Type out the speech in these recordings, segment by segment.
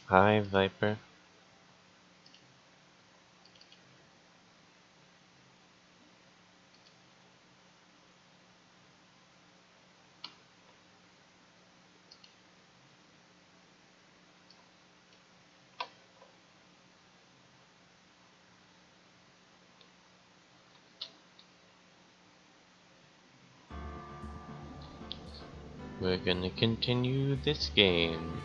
Hi, Viper. We're gonna continue this game.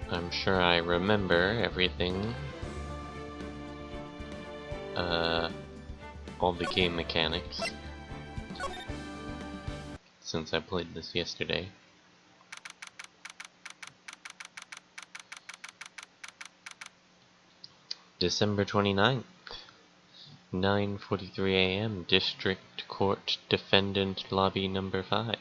I'm sure I remember everything. All the game mechanics. Since I played this yesterday. December 29th, 9:43 a.m. District Court Defendant Lobby number 5.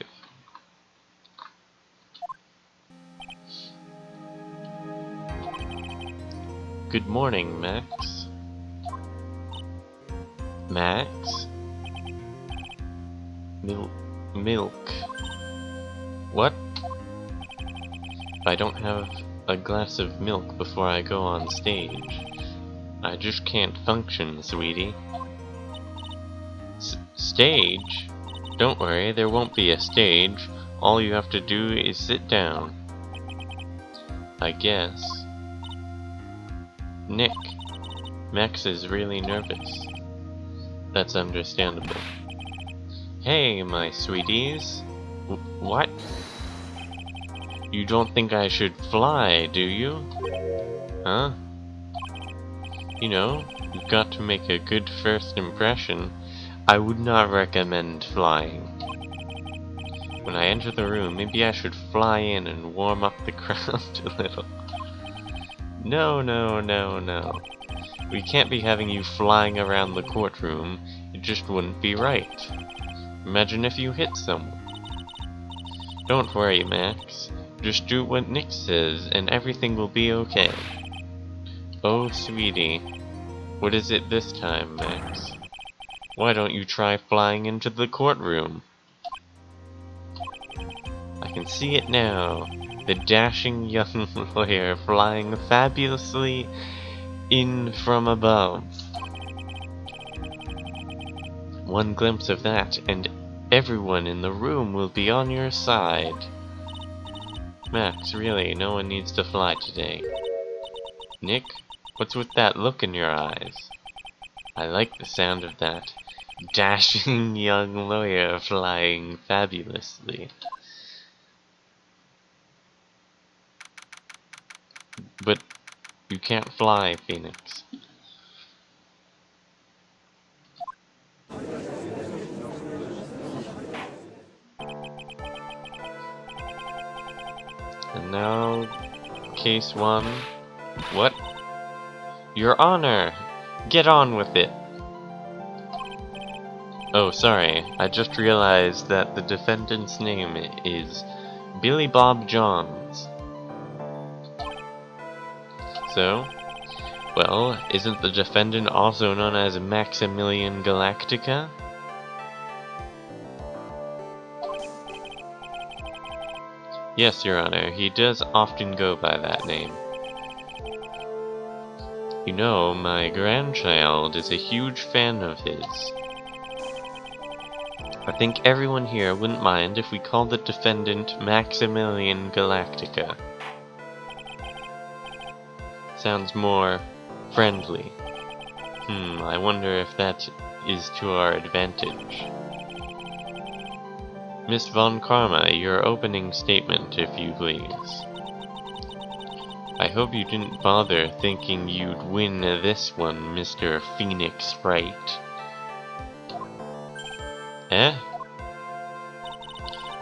Good morning, Max. Max? Milk. What? If I don't have a glass of milk before I go on stage, I just can't function, sweetie. Stage? Don't worry, there won't be a stage. All you have to do is sit down. I guess. Nick. Max is really nervous. That's understandable. Hey, my sweeties. What? You don't think I should fly, do you? Huh? You know, you've got to make a good first impression. I would not recommend flying. When I enter the room, maybe I should fly in and warm up the crowd a little. No. We can't be having you flying around the courtroom. It just wouldn't be right. Imagine if you hit someone. Don't worry, Max. Just do what Nick says, and everything will be okay. Oh, sweetie. What is it this time, Max? Why don't you try flying into the courtroom? I can see it now. The dashing young lawyer flying fabulously in from above. One glimpse of that, and everyone in the room will be on your side. Max, really, no one needs to fly today. Nick, what's with that look in your eyes? I like the sound of that. Dashing young lawyer flying fabulously. But you can't fly, Phoenix. And now, case 1. What? Your Honor! Get on with it! Oh, sorry. I just realized that the defendant's name is Billy Bob Johns. So? Well, isn't the defendant also known as Maximilian Galactica? Yes, Your Honor, he does often go by that name. You know, my grandchild is a huge fan of his. I think everyone here wouldn't mind if we called the defendant Maximilian Galactica. Sounds more friendly. I wonder if that is to our advantage. Miss Von Karma, your opening statement, if you please. I hope you didn't bother thinking you'd win this one, Mr. Phoenix Wright. Eh?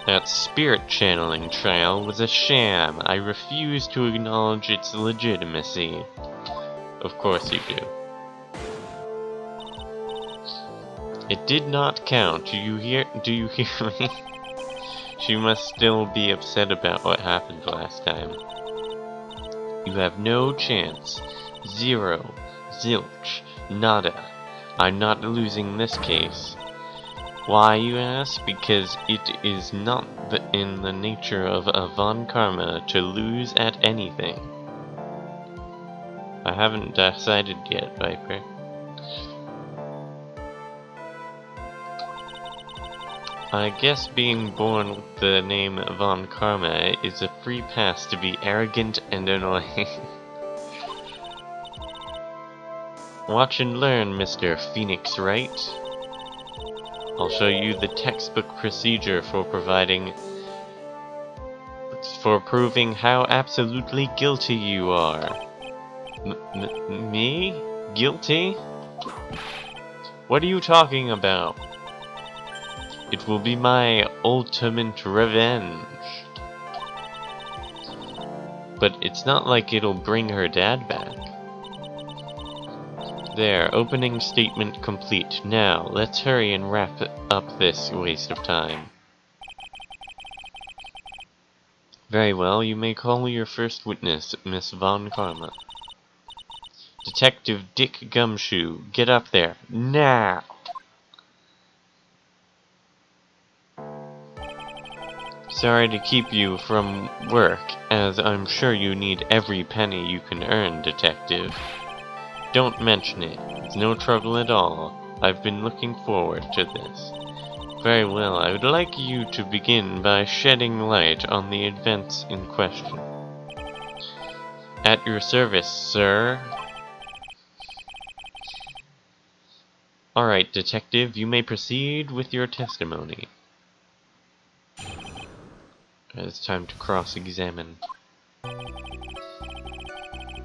That spirit channeling trial was a sham. I refuse to acknowledge its legitimacy. Of course you do. It did not count. Do you hear me? She must still be upset about what happened last time. You have no chance. Zero. Zilch. Nada. I'm not losing this case. Why, you ask? Because it is not in the nature of a Von Karma to lose at anything. I haven't decided yet, Viper. I guess being born with the name Von Karma is a free pass to be arrogant and annoying. Watch and learn, Mr. Phoenix Wright. I'll show you the textbook procedure for proving how absolutely guilty you are. Me? Guilty? What are you talking about? It will be my ultimate revenge. But it's not like it'll bring her dad back. There, opening statement complete. Now, let's hurry and wrap up this waste of time. Very well, you may call your first witness, Miss Von Karma. Detective Dick Gumshoe, get up there, now! Sorry to keep you from work, as I'm sure you need every penny you can earn, Detective. Don't mention it. It's no trouble at all. I've been looking forward to this. Very well, I would like you to begin by shedding light on the events in question. At your service, sir. Alright, Detective, you may proceed with your testimony. It's time to cross-examine.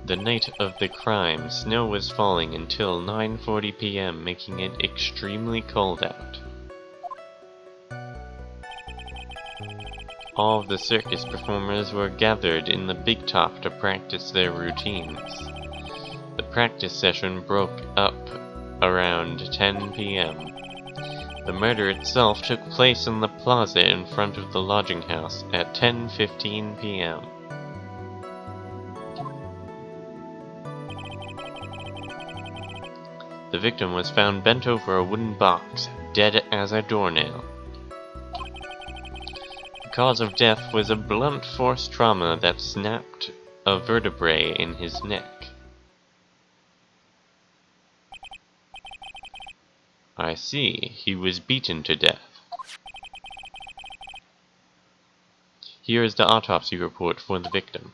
The night of the crime, snow was falling until 9:40 p.m., making it extremely cold out. All of the circus performers were gathered in the Big Top to practice their routines. The practice session broke up around 10 p.m. The murder itself took place in the plaza in front of the lodging house at 10:15 p.m. The victim was found bent over a wooden box, dead as a doornail. The cause of death was a blunt force trauma that snapped a vertebrae in his neck. I see, he was beaten to death. Here is the autopsy report for the victim.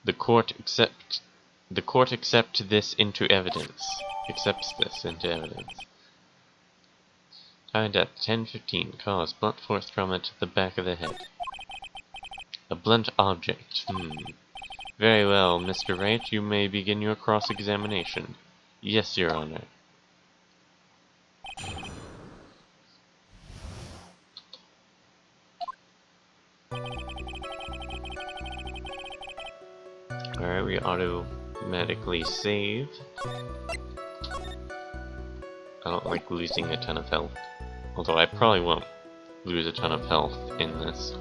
The court accepts this into evidence. Accepts this into evidence. Time death 10:15. Cause blunt force trauma to the back of the head. A blunt object. Very well, Mr. Wright. You may begin your cross-examination. Yes, Your Honor. Alright, we automatically save. I don't like losing a ton of health. Although I probably won't lose a ton of health in this.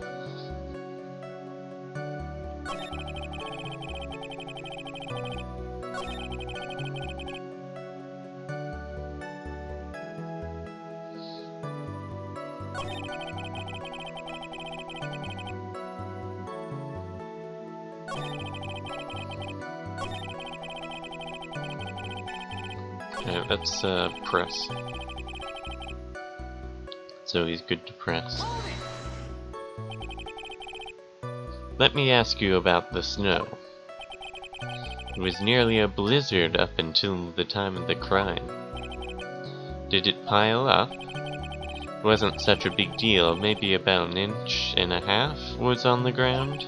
Alright, let's press. So he's good to press. Let me ask you about the snow. It was nearly a blizzard up until the time of the crime. Did it pile up? It wasn't such a big deal, maybe about 1.5 inches was on the ground.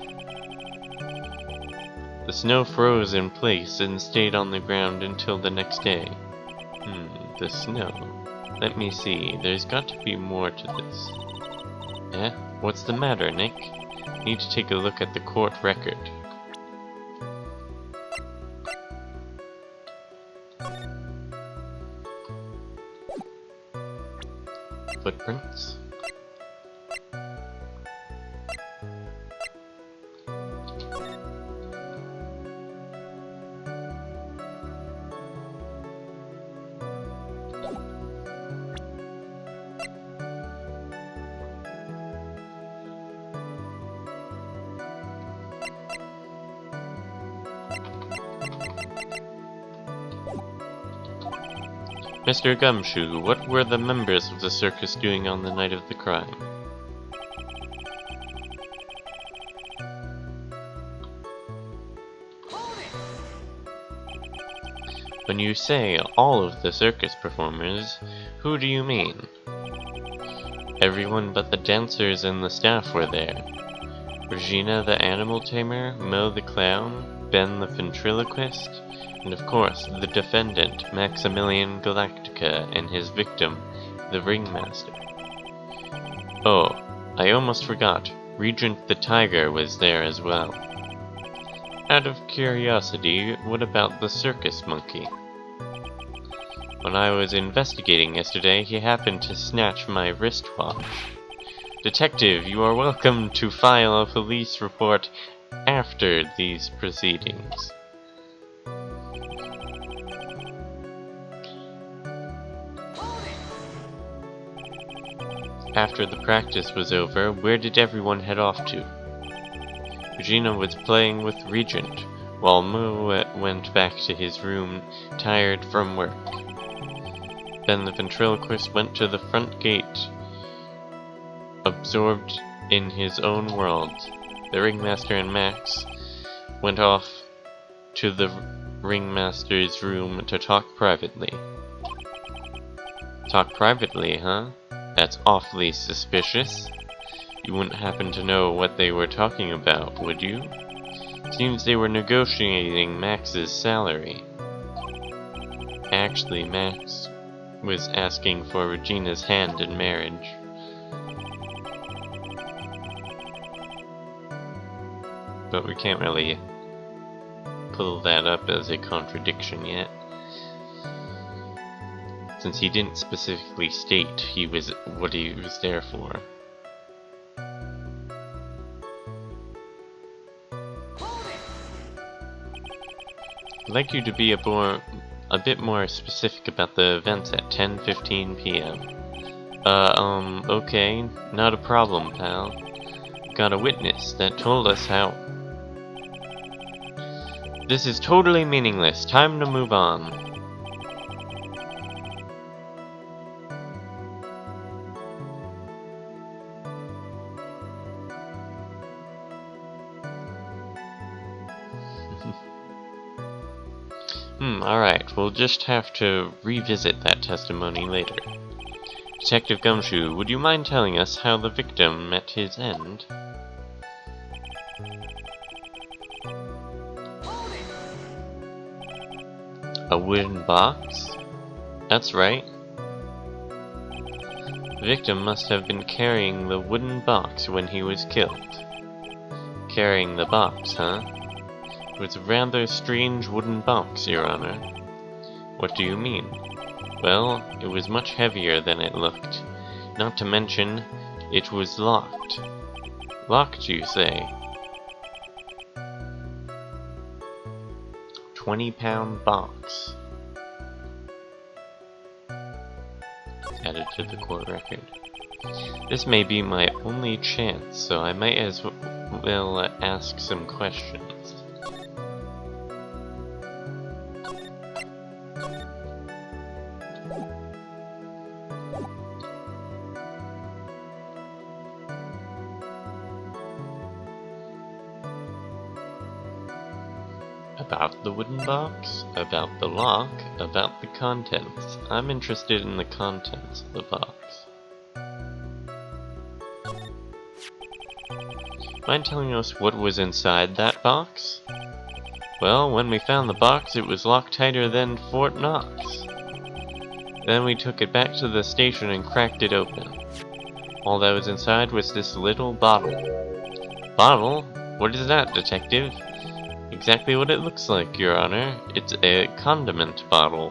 The snow froze in place and stayed on the ground until the next day. The snow. Let me see, there's got to be more to this. Eh? What's the matter, Nick? Need to take a look at the court record. Footprints? Mr. Gumshoe, what were the members of the circus doing on the night of the crime? When you say all of the circus performers, who do you mean? Everyone but the dancers and the staff were there. Regina the animal tamer, Mo the clown, Ben the ventriloquist, and of course the defendant, Maximilian Galactica, and his victim, the ringmaster. Oh, I almost forgot, Regent the tiger was there as well. Out of curiosity, what about the circus monkey? When I was investigating yesterday, he happened to snatch my wristwatch. Detective, you are welcome to file a police report after these proceedings. After the practice was over, where did everyone head off to? Regina was playing with Regent, while Mo went back to his room, tired from work. Then the ventriloquist went to the front gate, absorbed in his own world. The ringmaster and Max went off to the ringmaster's room to talk privately. Talk privately, huh? That's awfully suspicious. You wouldn't happen to know what they were talking about, would you? Seems they were negotiating Max's salary. Actually, Max was asking for Regina's hand in marriage. But we can't really pull that up as a contradiction yet, since he didn't specifically state what he was there for. I'd like you to be a bit more specific about the events at 10:15 p.m. Okay, not a problem, pal. Got a witness that told us how. This is totally meaningless. Time to move on. Alright, we'll just have to revisit that testimony later. Detective Gumshoe, would you mind telling us how the victim met his end? A wooden box? That's right. The victim must have been carrying the wooden box when he was killed. Carrying the box, huh? It was a rather strange wooden box, Your Honor. What do you mean? Well, it was much heavier than it looked. Not to mention, it was locked. Locked, you say? 20-pound box. Added to the court record. This may be my only chance, so I might as well ask some questions. About the wooden box, about the lock, about the contents. I'm interested in the contents of the box. Mind telling us what was inside that box? Well, when we found the box, it was locked tighter than Fort Knox. Then we took it back to the station and cracked it open. All that was inside was this little bottle. Bottle? What is that, detective? Exactly what it looks like, Your Honor. It's a condiment bottle.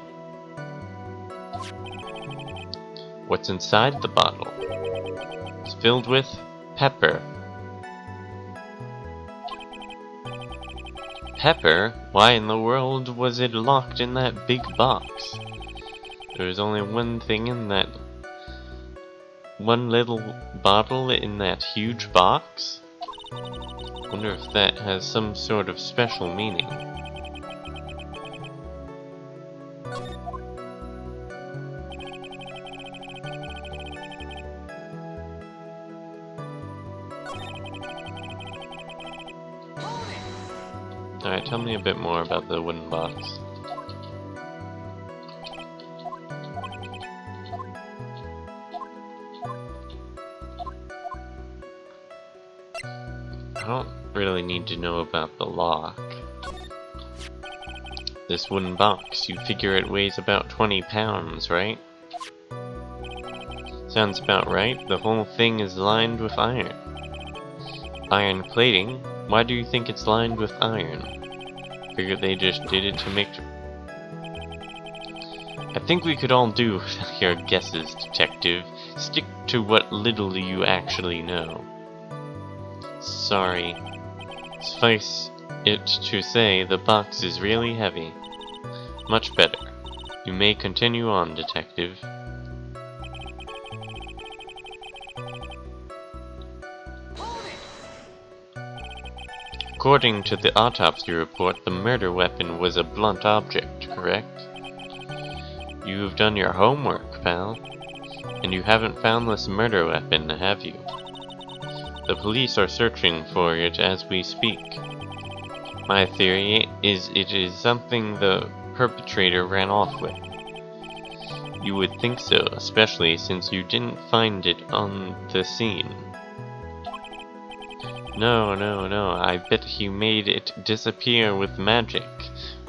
What's inside the bottle? It's filled with pepper. Pepper? Why in the world was it locked in that big box? There was only one thing in that... one little bottle in that huge box? Wonder if that has some sort of special meaning. Alright, tell me a bit more about the wooden box. I don't really need to know about the lock. This wooden box, you figure it weighs about 20 pounds, right? Sounds about right. The whole thing is lined with iron. Iron plating? Why do you think it's lined with iron? Figure they just did it to make... I think we could all do your guesses, detective. Stick to what little you actually know. Sorry. Suffice it to say, the box is really heavy. Much better. You may continue on, detective. According to the autopsy report, the murder weapon was a blunt object, correct? You've done your homework, pal. And you haven't found this murder weapon, have you? The police are searching for it as we speak. My theory is it is something the perpetrator ran off with. You would think so, especially since you didn't find it on the scene. No, I bet he made it disappear with magic.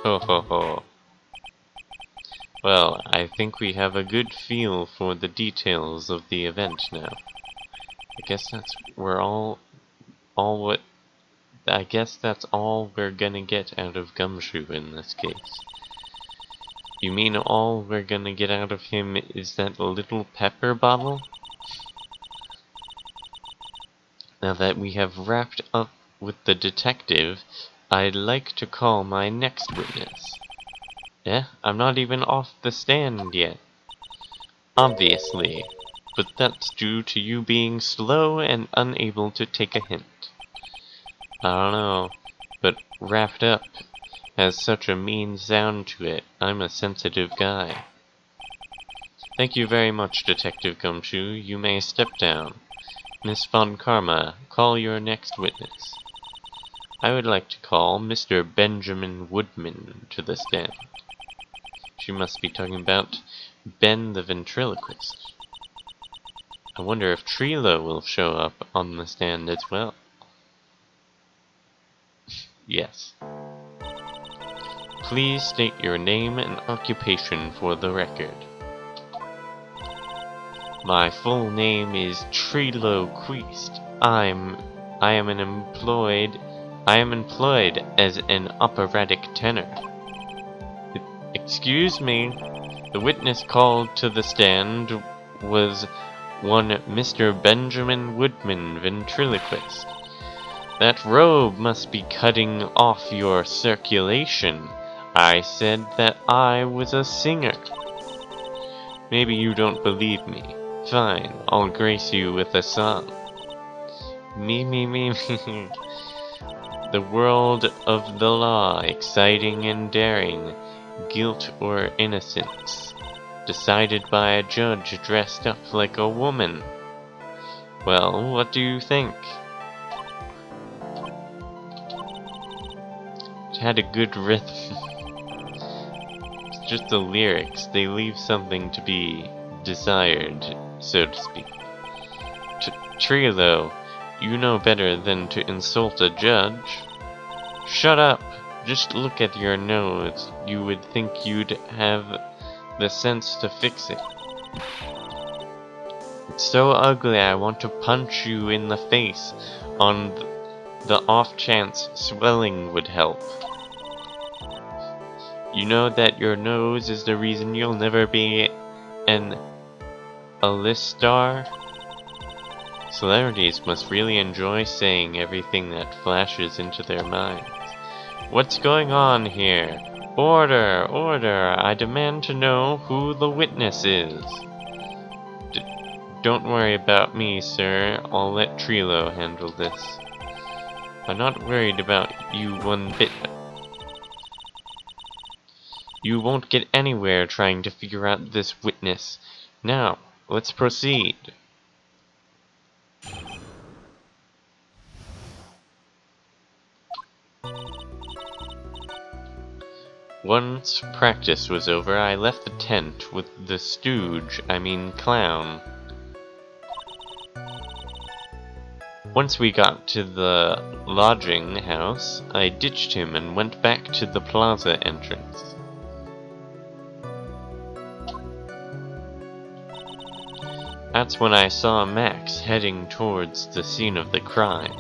Ho ho ho. Well, I think we have a good feel for the details of the event now. I guess that's all we're gonna get out of Gumshoe in this case. You mean all we're gonna get out of him is that little pepper bottle? Now that we have wrapped up with the detective, I'd like to call my next witness. I'm not even off the stand yet. Obviously, but that's due to you being slow and unable to take a hint. I don't know, but wrapped up has such a mean sound to it. I'm a sensitive guy. Thank you very much, Detective Gumshoe. You may step down. Miss Von Karma, call your next witness. I would like to call Mr. Benjamin Woodman to the stand. She must be talking about Ben the ventriloquist. I wonder if Trilo will show up on the stand as well. Yes. Please state your name and occupation for the record. My full name is Trilo Queest. I am employed as an operatic tenor. Excuse me. The witness called to the stand was one Mr. Benjamin Woodman, ventriloquist. That robe must be cutting off your circulation. I said that I was a singer. Maybe you don't believe me. Fine, I'll grace you with a song. Me. The world of the law, exciting and daring, guilt or innocence, decided by a judge dressed up like a woman. Well, what do you think? It had a good rhythm. It's just the lyrics, they leave something to be desired, so to speak. Trilo, you know better than to insult a judge. Shut up! Just look at your nose. You would think you'd have the sense to fix it. It's so ugly I want to punch you in the face on the off chance swelling would help. You know that your nose is the reason you'll never be an A-list star? Celebrities must really enjoy saying everything that flashes into their minds. What's going on here? Order! Order! I demand to know who the witness is. Don't worry about me, sir. I'll let Trilo handle this. I'm not worried about you one bit. You won't get anywhere trying to figure out this witness. Now, let's proceed. Once practice was over, I left the tent with the clown. Once we got to the lodging house, I ditched him and went back to the plaza entrance. That's when I saw Max heading towards the scene of the crime.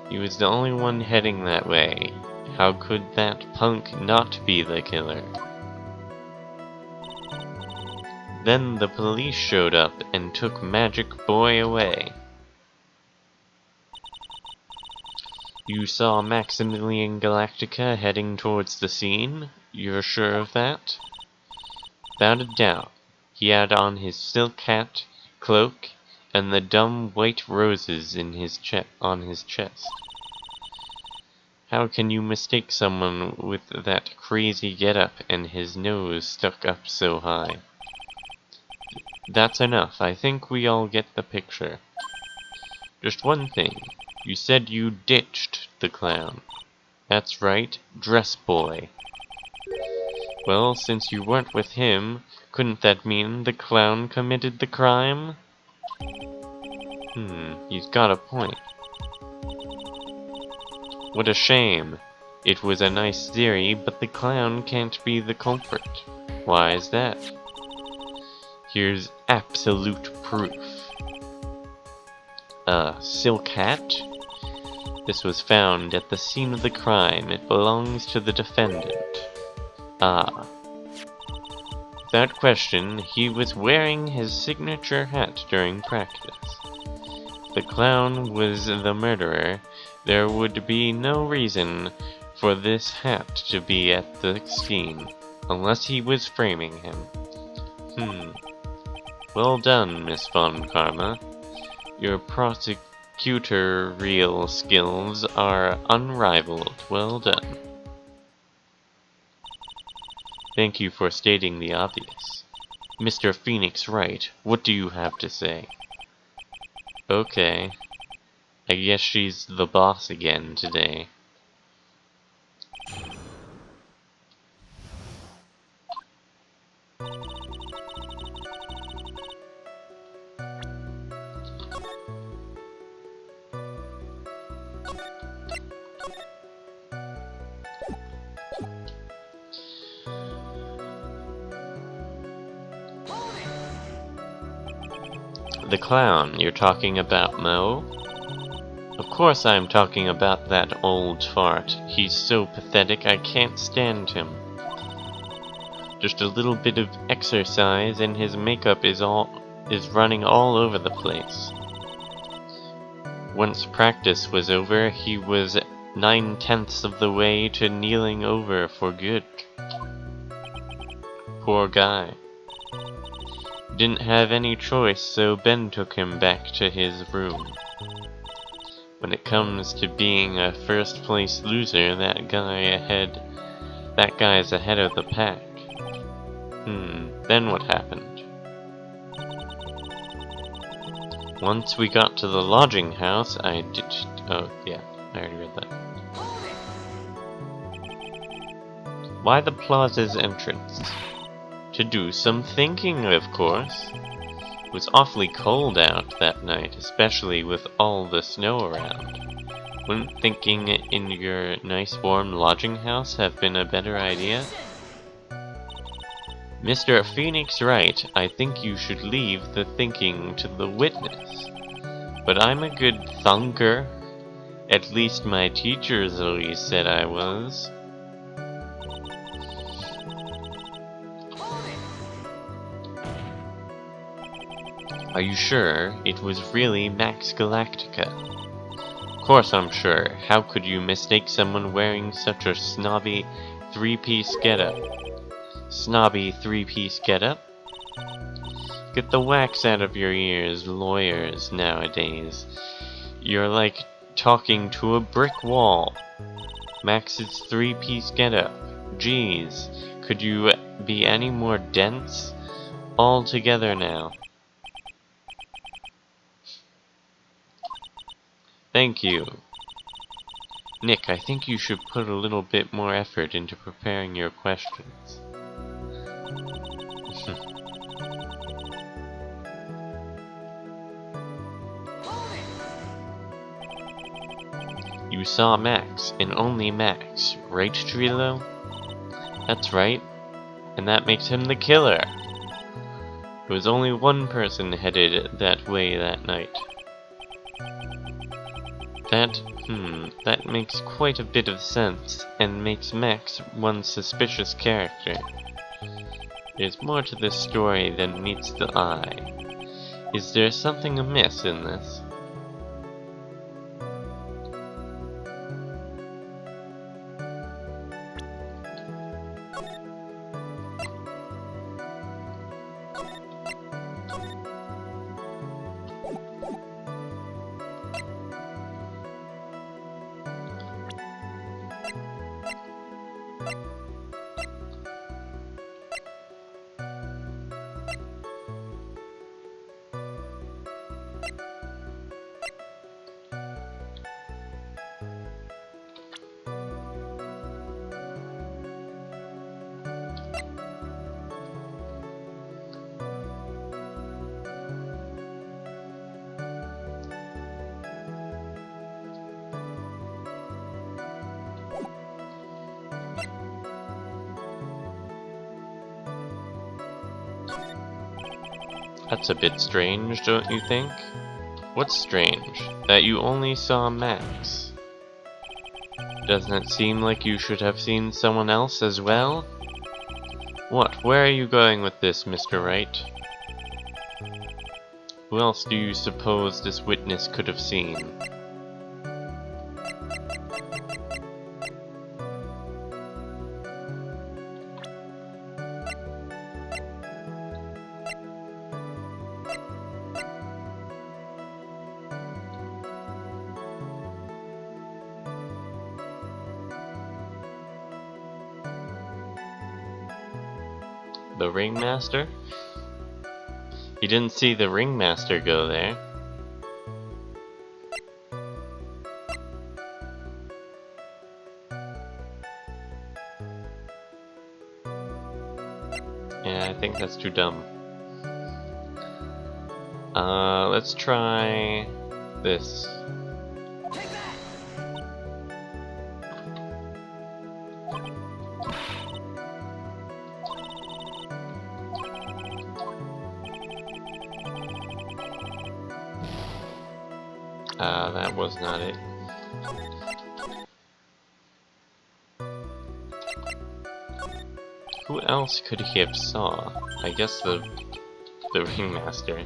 He was the only one heading that way. How could that punk not be the killer? Then the police showed up and took Magic Boy away. You saw Maximilian Galactica heading towards the scene? You're sure of that? Without a doubt. He had on his silk hat, cloak, and the dumb white roses on his chest. How can you mistake someone with that crazy getup and his nose stuck up so high? That's enough. I think we all get the picture. Just one thing. You said you ditched the clown. That's right, Dress Boy. Well, since you weren't with him, couldn't that mean the clown committed the crime? He's got a point. What a shame. It was a nice theory, but the clown can't be the culprit. Why is that? Here's absolute proof. A silk hat? This was found at the scene of the crime. It belongs to the defendant. Ah. Without question, he was wearing his signature hat during practice. If the clown was the murderer, there would be no reason for this hat to be at the scene, unless he was framing him. Well done, Miss Von Karma. Your prosecutorial skills are unrivaled. Well done. Thank you for stating the obvious. Mr. Phoenix Wright, what do you have to say? Okay. I guess she's the boss again today. The clown you're talking about, Mo? Of course I'm talking about that old fart. He's so pathetic I can't stand him. Just a little bit of exercise and his makeup is running all over the place. Once practice was over, he was 9/10 of the way to kneeling over for good. Poor guy. Didn't have any choice, so Ben took him back to his room. When it comes to being a first place loser, that guy's ahead of the pack. Then what happened? Once we got to the lodging house, I ditched... Oh, yeah, I already read that. Why the plaza's entrance? To do some thinking, of course. It was awfully cold out that night, especially with all the snow around. Wouldn't thinking in your nice warm lodging house have been a better idea? Mr. Phoenix Wright, I think you should leave the thinking to the witness. But I'm a good thunker. At least my teachers always said I was. Are you sure it was really Max Galactica? Of course I'm sure. How could you mistake someone wearing such a snobby three-piece getup? Snobby three-piece getup? Get the wax out of your ears, lawyers nowadays. You're like talking to a brick wall. Max's three-piece getup. Geez, could you be any more dense? All together now. Thank you. Nick, I think you should put a little bit more effort into preparing your questions. You saw Max, and only Max, right, Trilo? That's right, and that makes him the killer. There was only one person headed that way that night. That makes quite a bit of sense, and makes Max one suspicious character. There's more to this story than meets the eye. Is there something amiss in this? That's a bit strange, don't you think? What's strange? That you only saw Max. Doesn't it seem like you should have seen someone else as well? What? Where are you going with this, Mr. Wright? Who else do you suppose this witness could have seen? The ringmaster? You didn't see the ringmaster go there. Yeah, I think that's too dumb. Let's try this. That was not it. Who else could he have saw? I guess the ringmaster.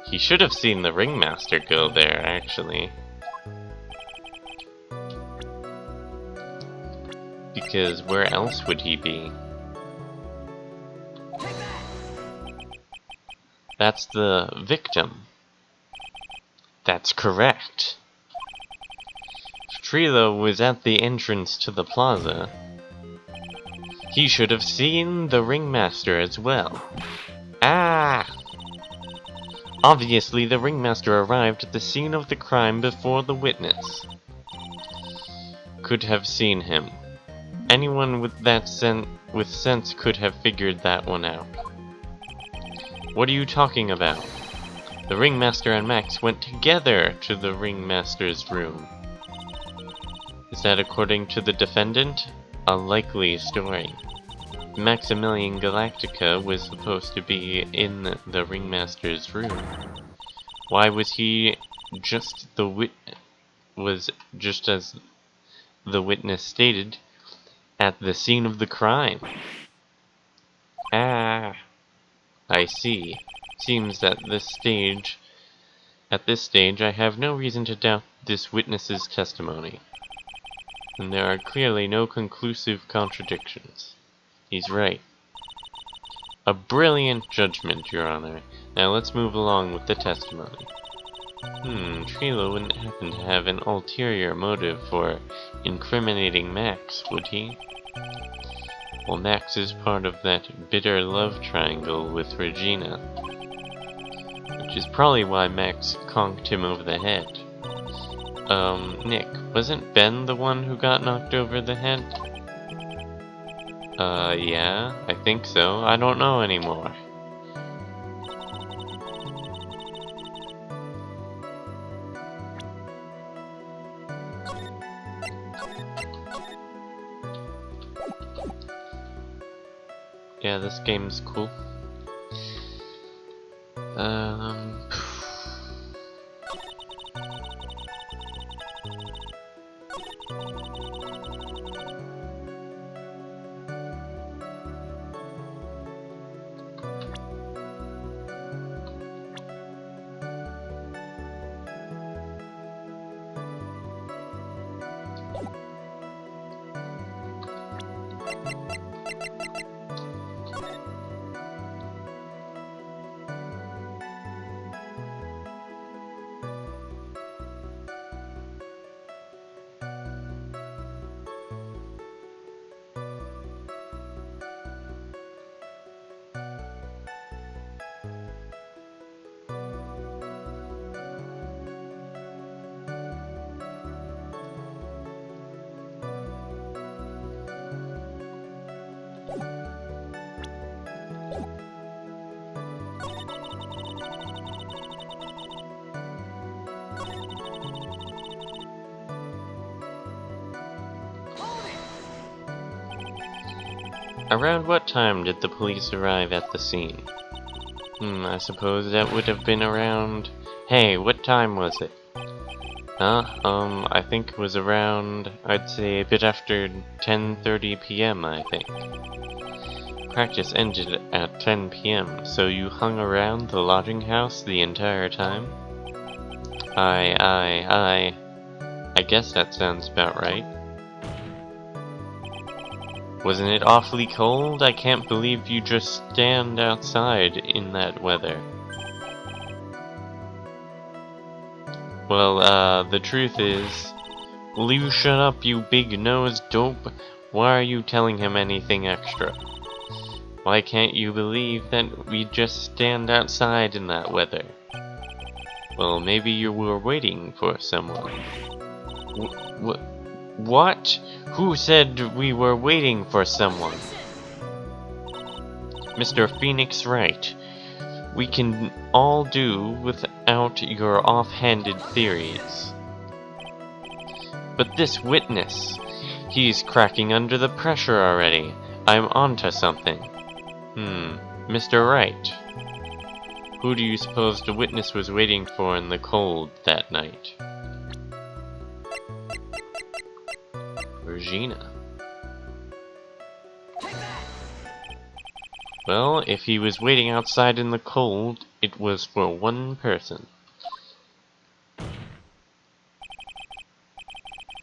He should have seen the ringmaster go there, actually. Because where else would he be? That's the victim. That's correct. Trilo was at the entrance to the plaza. He should have seen the ringmaster as well. Ah! Obviously, the ringmaster arrived at the scene of the crime before the witness could have seen him. Anyone with sense could have figured that one out. What are you talking about? The ringmaster and Max went together to the ringmaster's room. Is that according to the defendant? A likely story. Maximilian Galactica was supposed to be in the ringmaster's room. Why was he just as the witness stated, at the scene of the crime? Ah, I see. Seems that at this stage, I have no reason to doubt this witness's testimony. And there are clearly no conclusive contradictions. He's right. A brilliant judgment, Your Honor. Now let's move along with the testimony. Trilo wouldn't happen to have an ulterior motive for incriminating Max, would he? Well, Max is part of that bitter love triangle with Regina, which is probably why Max conked him over the head. Nick, wasn't Ben the one who got knocked over the head? Yeah, I think so. I don't know anymore. Yeah, this game's cool. Um... Around what time did the police arrive at the scene? I suppose that would have been around... Hey, what time was it? I think it was around, I'd say a bit after 10:30 p.m., I think. Practice ended at 10 p.m., so you hung around the lodging house the entire time? I guess that sounds about right. Wasn't it awfully cold? I can't believe you just stand outside in that weather. Well, the truth is... Will you shut up, you big-nosed dope? Why are you telling him anything extra? Why can't you believe that we just stand outside in that weather? Well, maybe you were waiting for someone. What? Who said we were waiting for someone? Mr. Phoenix Wright, we can all do without your offhanded theories. But this witness, he's cracking under the pressure already. I'm onto something. Mr. Wright, who do you suppose the witness was waiting for in the cold that night? Regina. Well, if he was waiting outside in the cold, it was for one person.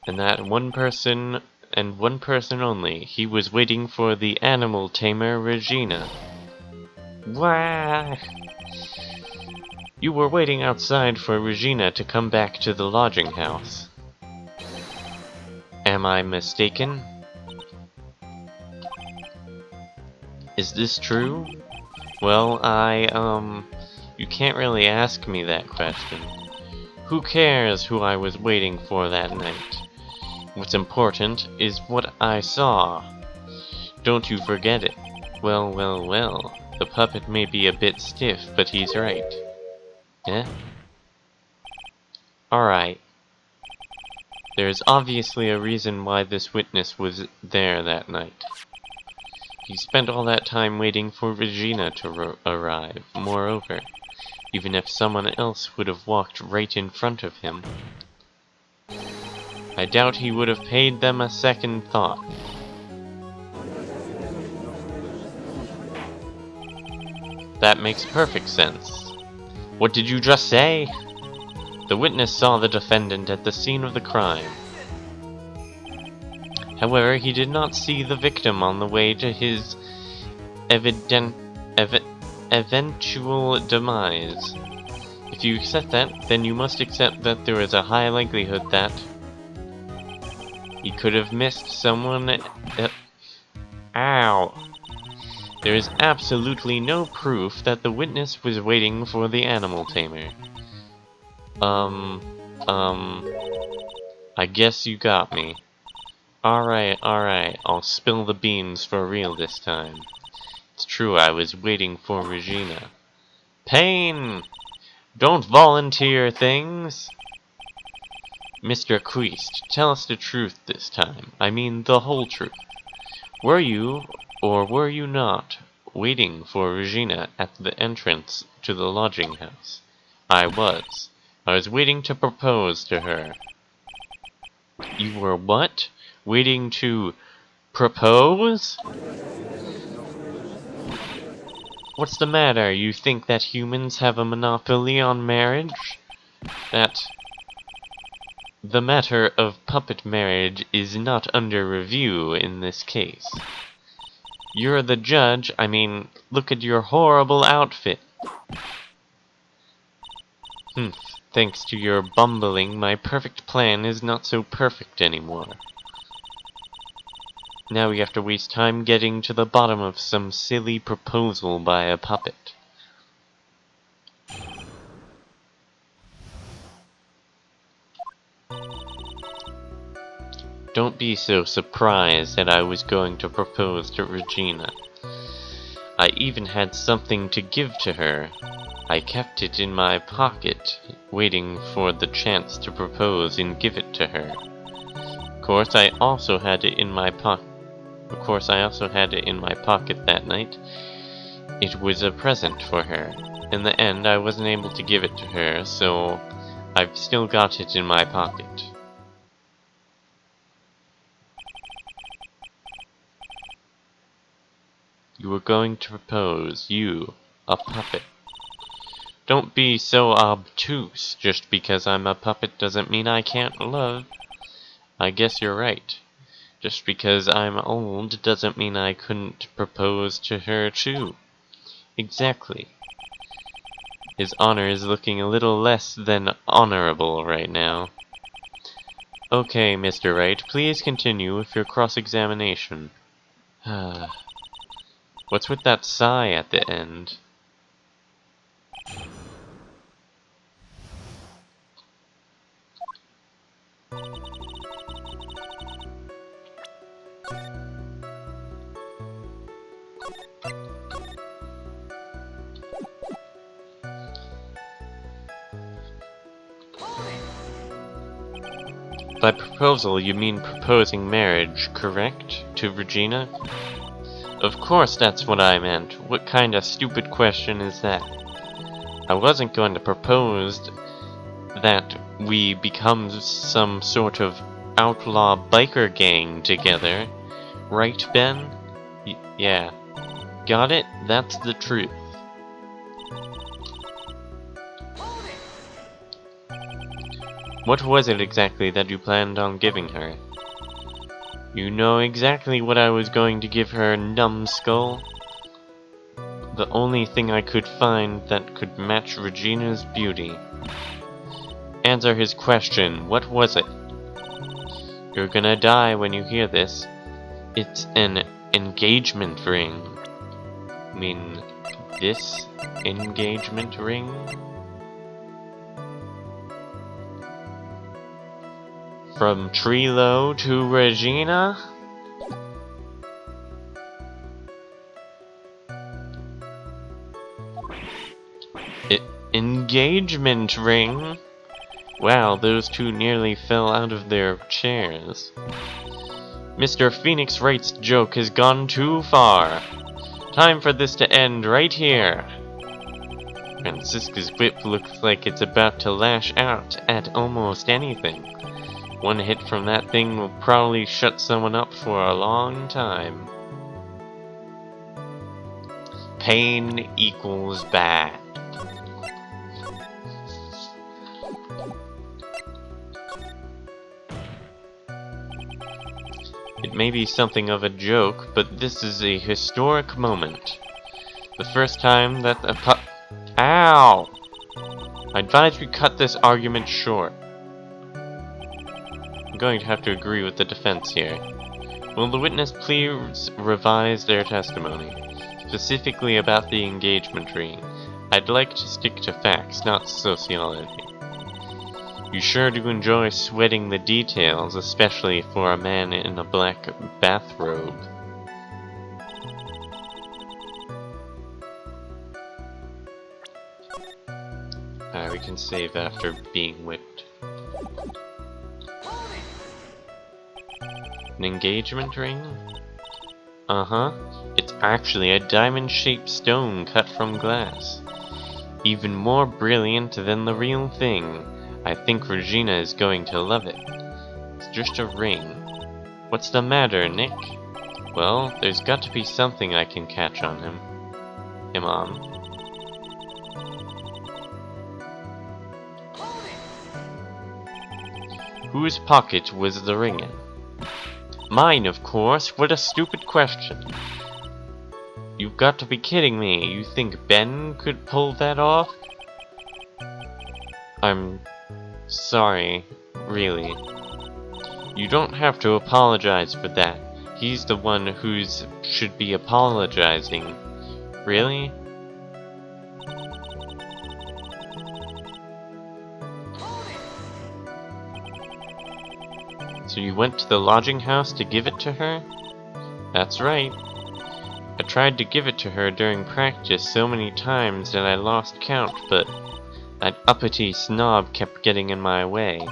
And that one person, and one person only, he was waiting for the animal tamer Regina. Wah! You were waiting outside for Regina to come back to the lodging house. Am I mistaken? Is this true? Well, you can't really ask me that question. Who cares who I was waiting for that night? What's important is what I saw. Don't you forget it. Well, well, well. The puppet may be a bit stiff, but he's right. Eh? Alright. There's obviously a reason why this witness was there that night. He spent all that time waiting for Regina to arrive. Moreover, even if someone else would have walked right in front of him, I doubt he would have paid them a second thought. That makes perfect sense. What did you just say? The witness saw the defendant at the scene of the crime. However, he did not see the victim on the way to his eventual demise. If you accept that, then you must accept that there is a high likelihood that he could have missed someone. Ow! There is absolutely no proof that the witness was waiting for the animal tamer. I guess you got me. Alright, I'll spill the beans for real this time. It's true, I was waiting for Regina. Pain! Don't volunteer things! Mr. Queest, tell us the truth this time. I mean the whole truth. Were you, or were you not, waiting for Regina at the entrance to the lodging house? I was. I was waiting to propose to her. You were what? Waiting to propose? What's the matter? You think that humans have a monopoly on marriage? That the matter of puppet marriage is not under review in this case. You're the judge. I mean, look at your horrible outfit. Thanks to your bumbling, my perfect plan is not so perfect anymore. Now we have to waste time getting to the bottom of some silly proposal by a puppet. Don't be so surprised that I was going to propose to Regina. I even had something to give to her. I kept it in my pocket, waiting for the chance to propose and give it to her. Of course, I also had it in my pocket that night. It was a present for her. In the end, I wasn't able to give it to her, so I've still got it in my pocket. You were going to propose, you, a puppet. Don't be so obtuse. Just because I'm a puppet doesn't mean I can't love. I guess you're right. Just because I'm old doesn't mean I couldn't propose to her too. Exactly. His honor is looking a little less than honorable right now. Okay, Mr. Wright, please continue with your cross-examination. What's with that sigh at the end? By proposal, you mean proposing marriage, correct? To Regina? Of course that's what I meant. What kind of stupid question is that? I wasn't going to propose that we become some sort of outlaw biker gang together. Right, Ben? Yeah. Got it? That's the truth. What was it exactly that you planned on giving her? You know exactly what I was going to give her, numbskull. The only thing I could find that could match Regina's beauty. Answer his question. What was it? You're gonna die when you hear this. It's an engagement ring. I mean, this engagement ring? From Trilo to Regina? Engagement ring? Wow, those two nearly fell out of their chairs. Mr. Phoenix Wright's joke has gone too far. Time for this to end right here. Francisca's whip looks like it's about to lash out at almost anything. One hit from that thing will probably shut someone up for a long time. Pain equals bad. It may be something of a joke, but this is a historic moment. The first time that Ow! I advise we cut this argument short. I'm going to have to agree with the defense here. Will the witness please revise their testimony, specifically about the engagement ring? I'd like to stick to facts, not sociology. You sure do enjoy sweating the details, especially for a man in a black bathrobe. We can save after being whipped. An engagement ring? Uh-huh. It's actually a diamond-shaped stone cut from glass. Even more brilliant than the real thing. I think Regina is going to love it. It's just a ring. What's the matter, Nick? Well, there's got to be something I can catch on him on. Whose pocket was the ring in? Mine, of course. What a stupid question. You've got to be kidding me. You think Ben could pull that off? I'm sorry, really. You don't have to apologize for that. He's the one who should be apologizing. Really? So you went to the lodging house to give it to her? That's right. I tried to give it to her during practice so many times that I lost count, but that uppity snob kept getting in my way.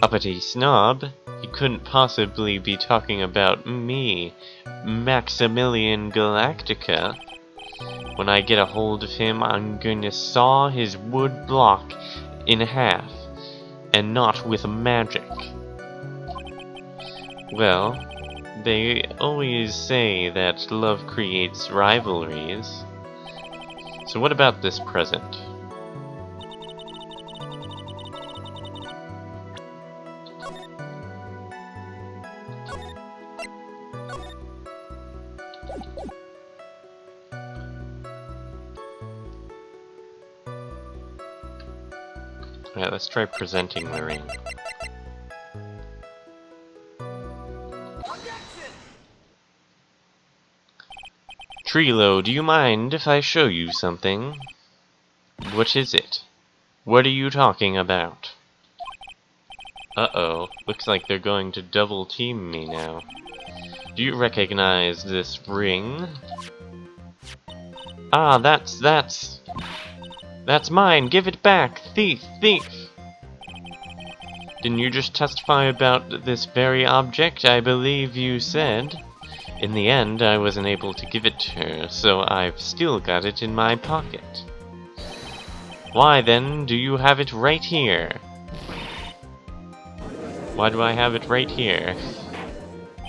Uppity snob? He couldn't possibly be talking about me, Maximilian Galactica. When I get a hold of him, I'm going to saw his wood block in half. And not with magic. Well, they always say that love creates rivalries. So what about this present? Alright, let's try presenting the ring. Trilo, do you mind if I show you something? What is it? What are you talking about? Uh-oh, looks like they're going to double team me now. Do you recognize this ring? Ah, that's mine! Give it back! Thief! Thief! Didn't you just testify about this very object, I believe you said? In the end, I wasn't able to give it to her, so I've still got it in my pocket. Why then do you have it right here? Why do I have it right here?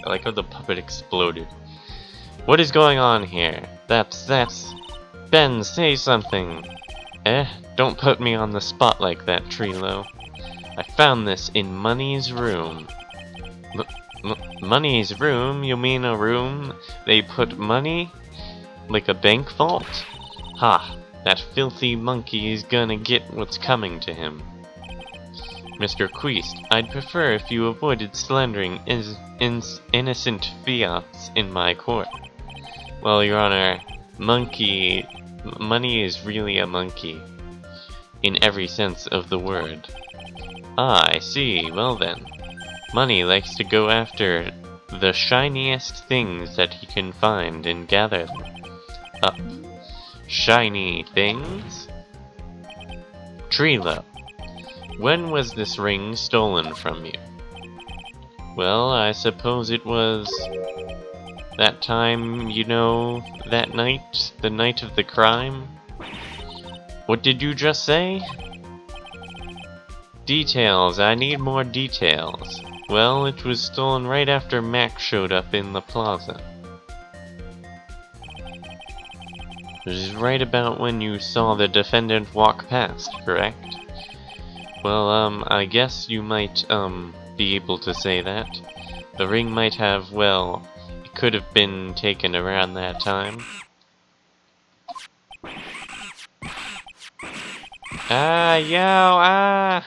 I like how the puppet exploded. What is going on here? That's... Ben, say something! Don't put me on the spot like that, Trilo. I found this in Money's room. Money's room? You mean a room they put money? Like a bank vault? Ha! That filthy monkey is gonna get what's coming to him. Mr. Queest, I'd prefer if you avoided slandering innocent fiats in my court. Well, Your Honor, Money is really a monkey. In every sense of the word. Ah, I see. Well then. Money likes to go after the shiniest things that he can find and gather them up. Shiny things? Trilo, when was this ring stolen from you? Well, I suppose it was that time, you know, that night, the night of the crime. What did you just say? Details, I need more details. Well, it was stolen right after Mac showed up in the plaza. This is right about when you saw the defendant walk past, correct? Well, I guess you might, be able to say that. The ring might have, well, it could have been taken around that time. Ah, yow, ah!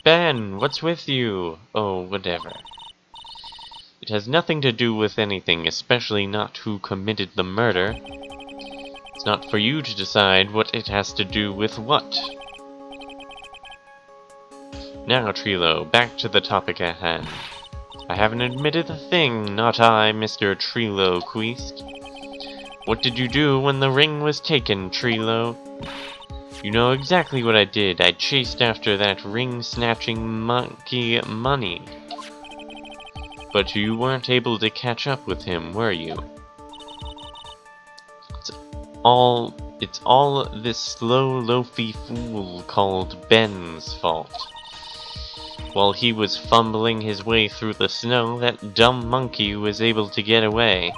Ben, what's with you? Oh, whatever. It has nothing to do with anything, especially not who committed the murder. It's It's not for you to decide what it has to do with what. Now, Trilo, back to the topic at hand. I haven't admitted a thing, not I, Mr. Trilo Queest. What did you do when the ring was taken, Trilo? You know exactly what I did. I chased after that ring-snatching monkey Money. But you weren't able to catch up with him, were you? It's all this slow, loafy fool called Ben's fault. While he was fumbling his way through the snow, that dumb monkey was able to get away.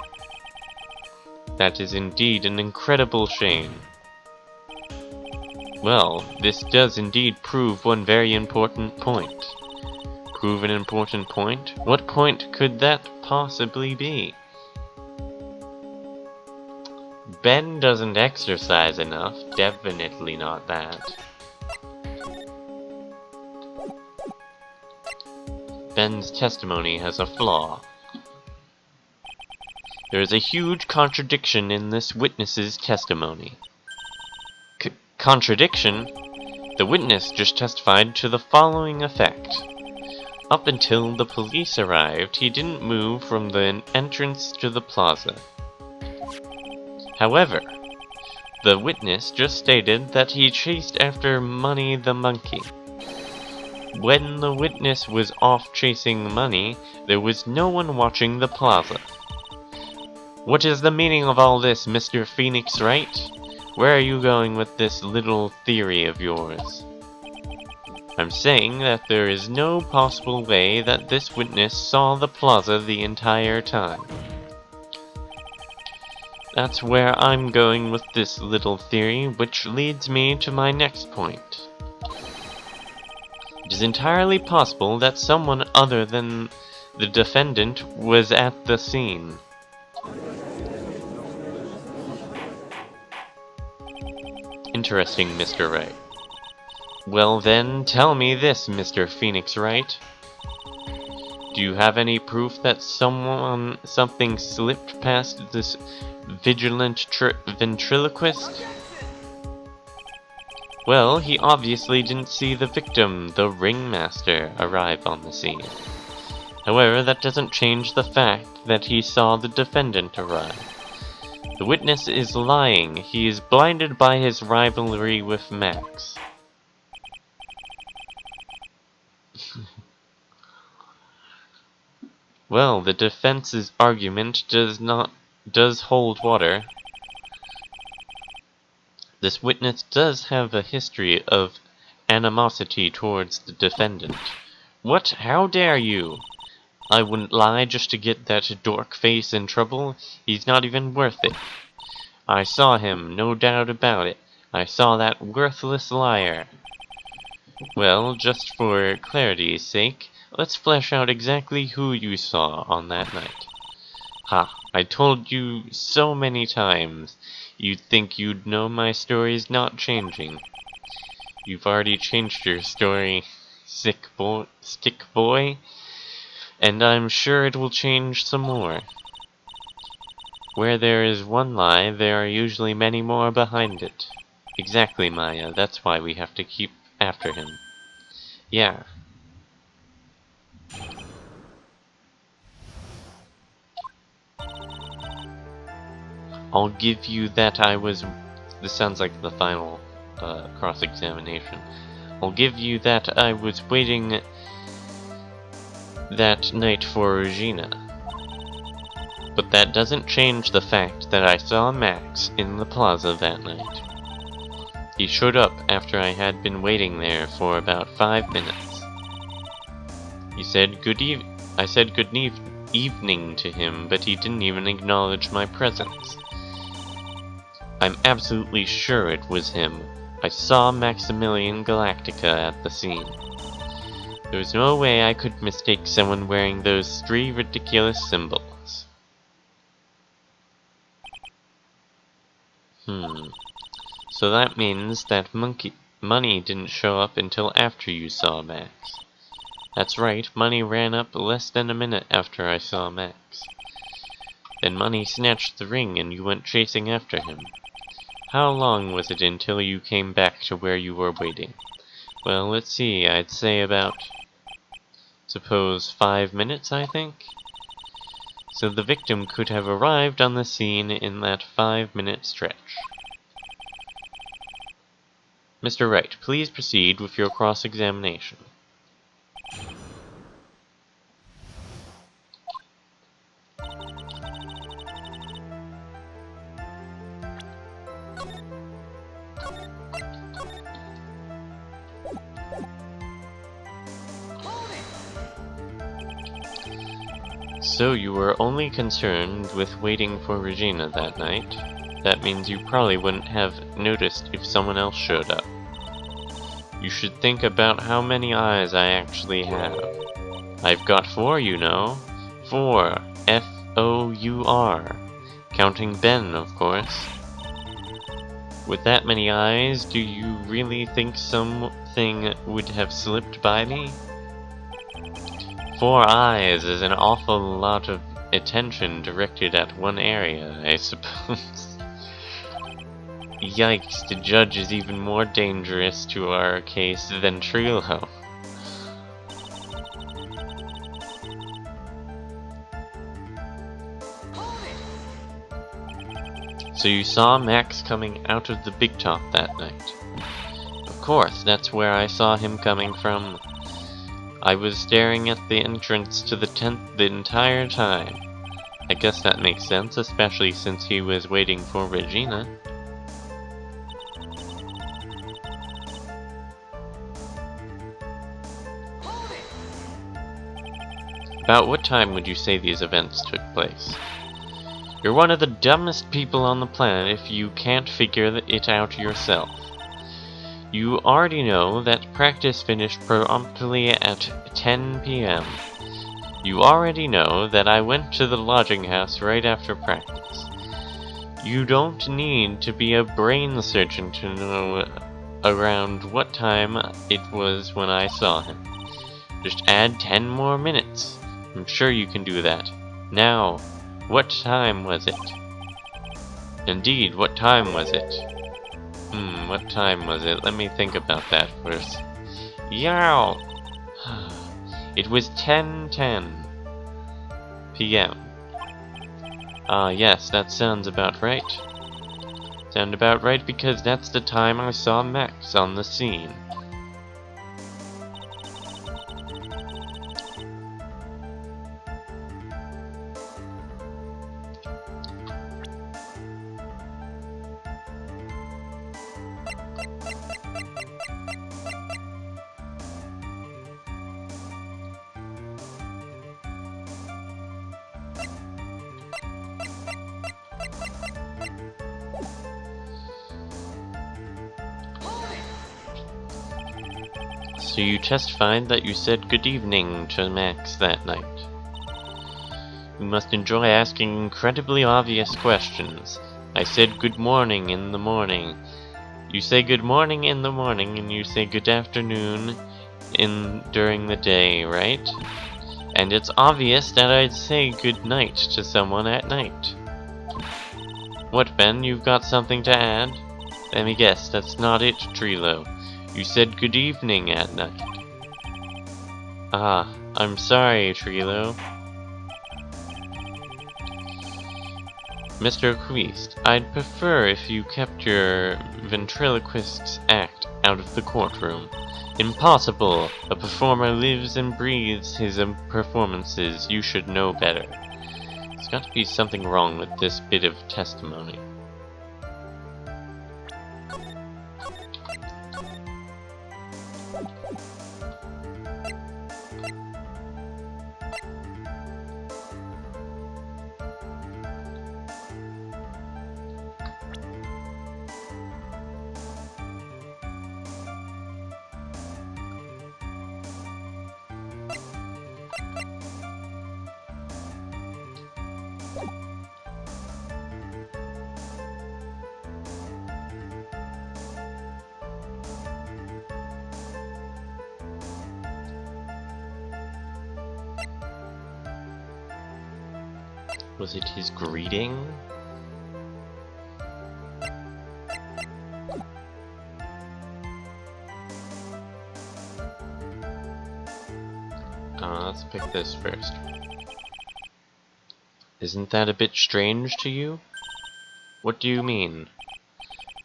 That is indeed an incredible shame. Well, this does indeed prove one very important point. Prove an important point? What point could that possibly be? Ben doesn't exercise enough, definitely not that. Ben's testimony has a flaw. There is a huge contradiction in this witness's testimony. Contradiction? The witness just testified to the following effect. Up until the police arrived, he didn't move from the entrance to the plaza. However, the witness just stated that he chased after Money the monkey. When the witness was off chasing Money, there was no one watching the plaza. What is the meaning of all this, Mr. Phoenix Wright? Where are you going with this little theory of yours? I'm saying that there is no possible way that this witness saw the plaza the entire time. That's where I'm going with this little theory, which leads me to my next point. It is entirely possible that someone other than the defendant was at the scene. Interesting, Mr. Wright. Well then, tell me this, Mr. Phoenix Wright. Do you have any proof that something slipped past this vigilant ventriloquist? Well, he obviously didn't see the victim, the ringmaster, arrive on the scene. However, that doesn't change the fact that he saw the defendant arrive. The witness is lying. He is blinded by his rivalry with Max. Well, the defense's argument does hold water. This witness does have a history of animosity towards the defendant. What? How dare you? I wouldn't lie just to get that dork face in trouble. He's not even worth it. I saw him, no doubt about it. I saw that worthless liar. Well, just for clarity's sake, let's flesh out exactly who you saw on that night. Ha, I told you so many times. You'd think you'd know my story's not changing. You've already changed your story, stick boy, and I'm sure it will change some more. Where there is one lie, there are usually many more behind it. Exactly, Maya, that's why we have to keep after him. Yeah. I'll give you that I was... This sounds like the final cross-examination. I'll give you that I was waiting that night for Regina. But that doesn't change the fact that I saw Max in the plaza that night. He showed up after I had been waiting there for about 5 minutes. He said I said good evening to him, but he didn't even acknowledge my presence. I'm absolutely sure it was him. I saw Maximilian Galactica at the scene. There was no way I could mistake someone wearing those 3 ridiculous symbols. So that means that Money didn't show up until after you saw Max. That's right, Money ran up less than a minute after I saw Max. Then Money snatched the ring and you went chasing after him. How long was it until you came back to where you were waiting? Well, let's see, I'd say about, suppose 5 minutes, I think? So the victim could have arrived on the scene in that 5-minute stretch. Mr. Wright, please proceed with your cross-examination. So you were only concerned with waiting for Regina that night. That means you probably wouldn't have noticed if someone else showed up. You should think about how many eyes I actually have. I've got 4, you know. 4. F-O-U-R. Counting Ben, of course. With that many eyes, do you really think something would have slipped by me? 4 eyes is an awful lot of attention directed at one area, I suppose. Yikes, the judge is even more dangerous to our case than Trilogy. So you saw Max coming out of the Big Top that night? Of course, that's where I saw him coming from. I was staring at the entrance to the tent the entire time. I guess that makes sense, especially since he was waiting for Regina. About what time would you say these events took place? You're one of the dumbest people on the planet if you can't figure it out yourself. You already know that practice finished promptly at 10 p.m. You already know that I went to the lodging house right after practice. You don't need to be a brain surgeon to know around what time it was when I saw him. Just add 10 more minutes. I'm sure you can do that. Now, what time was it? Indeed, what time was it? What time was it? Let me think about that first. Yow! It was 10:10 p.m. Yes, that sounds about right. Sound about right because that's the time I saw Max on the scene. So you testified that you said good evening to Max that night. You must enjoy asking incredibly obvious questions. I said good morning in the morning. You say good morning in the morning and you say good afternoon during the day, right? And it's obvious that I'd say good night to someone at night. What, Ben, you've got something to add? Let me guess, that's not it, Trilo. You said good evening at night. Ah, I'm sorry, Trilo. Mr. Queest, I'd prefer if you kept your ventriloquist's act out of the courtroom. Impossible! A performer lives and breathes his performances. You should know better. There's got to be something wrong with this bit of testimony. Was it his greeting? Let's pick this first. Isn't that a bit strange to you? What do you mean?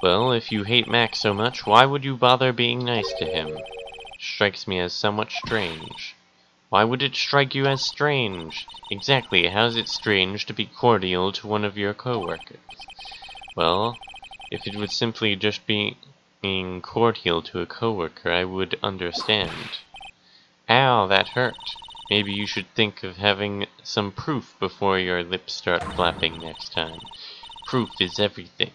Well, if you hate Max so much, why would you bother being nice to him? Strikes me as somewhat strange. Why would it strike you as strange? Exactly, how's it strange to be cordial to one of your coworkers? Well, if it was simply just being cordial to a coworker, I would understand. Ow, that hurt. Maybe you should think of having some proof before your lips start flapping next time. Proof is everything.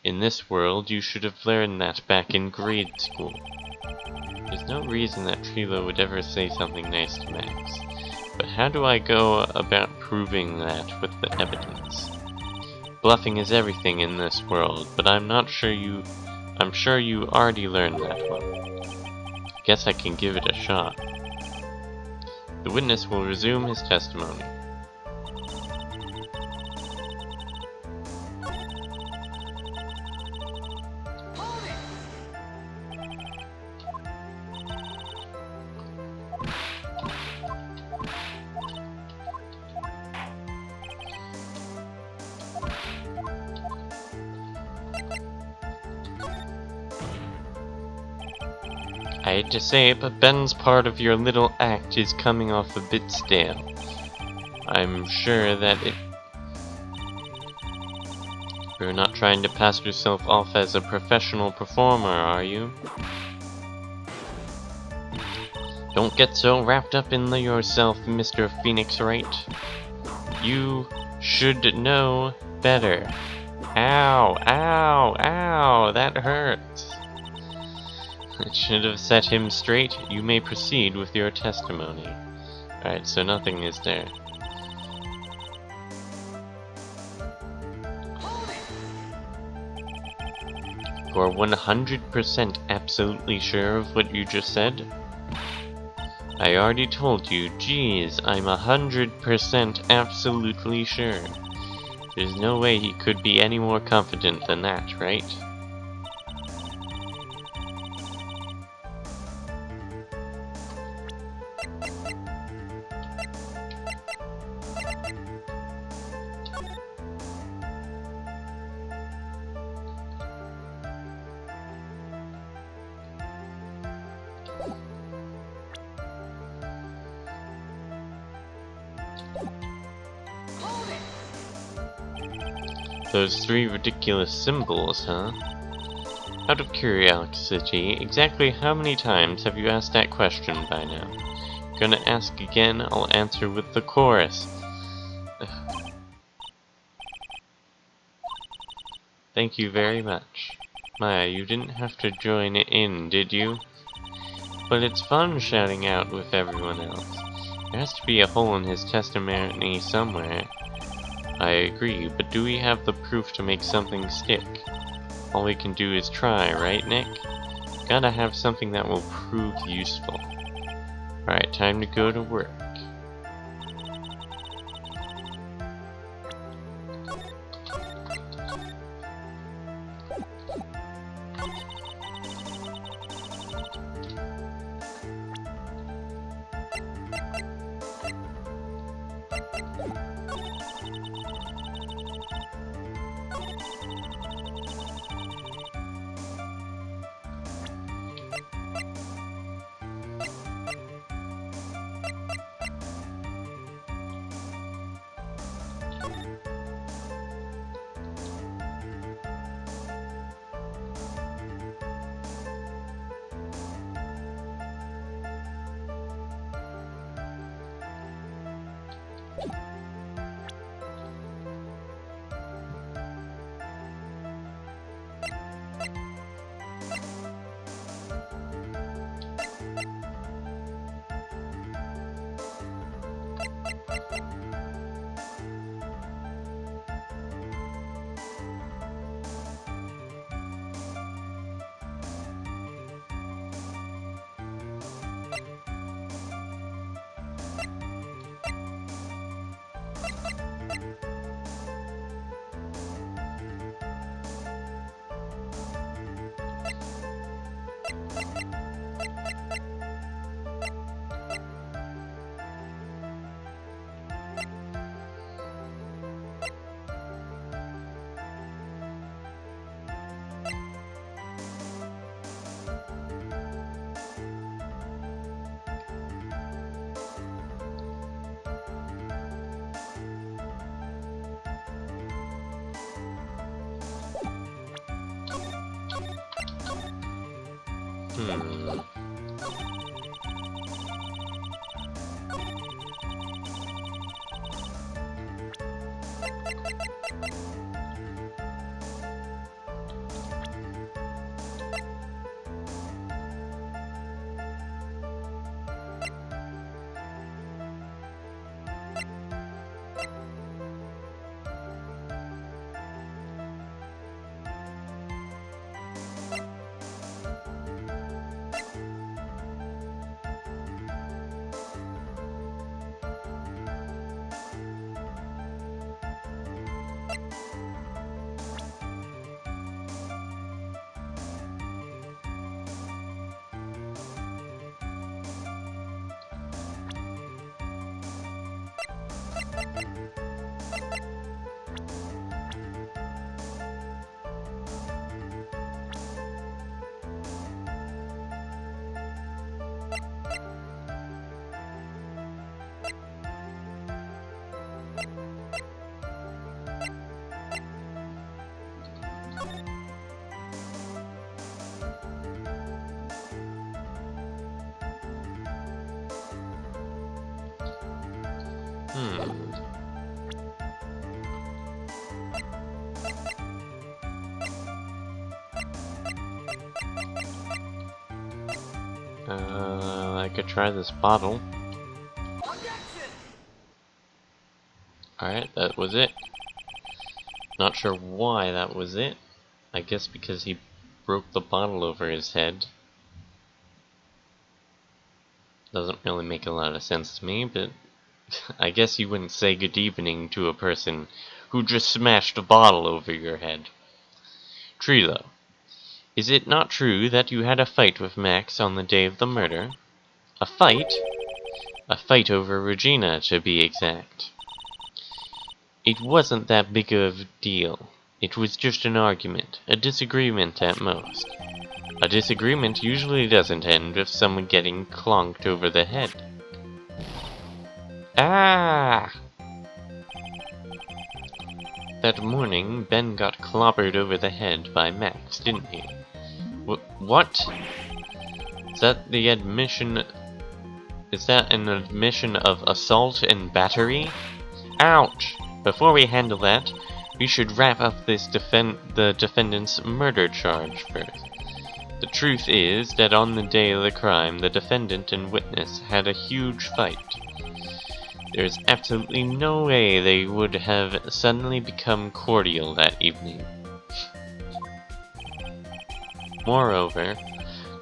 In this world, you should have learned that back in grade school. There's no reason that Trilo would ever say something nice to Max. But how do I go about proving that with the evidence? Bluffing is everything in this world, but I'm sure you already learned that one. Guess I can give it a shot. The witness will resume his testimony. I hate to say it, but Ben's part of your little act is coming off a bit stale. I'm sure that you're not trying to pass yourself off as a professional performer, are you? Don't get so wrapped up in yourself, Mr. Phoenix Wright. You should know better. Ow, ow, ow, that hurts. It should have set him straight. You may proceed with your testimony. Alright, so nothing is there. You're 100% absolutely sure of what you just said? I already told you, geez, I'm 100% absolutely sure. There's no way he could be any more confident than that, right? Those three ridiculous symbols, huh? Out of curiosity, exactly how many times have you asked that question by now? Gonna ask again, I'll answer with the chorus. Thank you very much. Maya, you didn't have to join in, did you? But it's fun shouting out with everyone else. There has to be a hole in his testimony somewhere. I agree, but do we have the proof to make something stick? All we can do is try, right, Nick? Gotta have something that will prove useful. Alright, time to go to work. Hmm. Hmm. I could try this bottle. Alright, that was it. Not sure why that was it. I guess because he broke the bottle over his head. Doesn't really make a lot of sense to me, but I guess you wouldn't say good evening to a person who just smashed a bottle over your head. Trilo, is it not true that you had a fight with Max on the day of the murder? A fight? A fight over Regina, to be exact. It wasn't that big of a deal. It was just an argument, a disagreement at most. A disagreement usually doesn't end with someone getting clonked over the head. Ah! That morning, Ben got clobbered over the head by Max, didn't he? What? Is that the admission... Is that an admission of assault and battery? Ouch! Before we handle that, we should wrap up this the defendant's murder charge first. The truth is that on the day of the crime, the defendant and witness had a huge fight. There's absolutely no way they would have suddenly become cordial that evening. Moreover,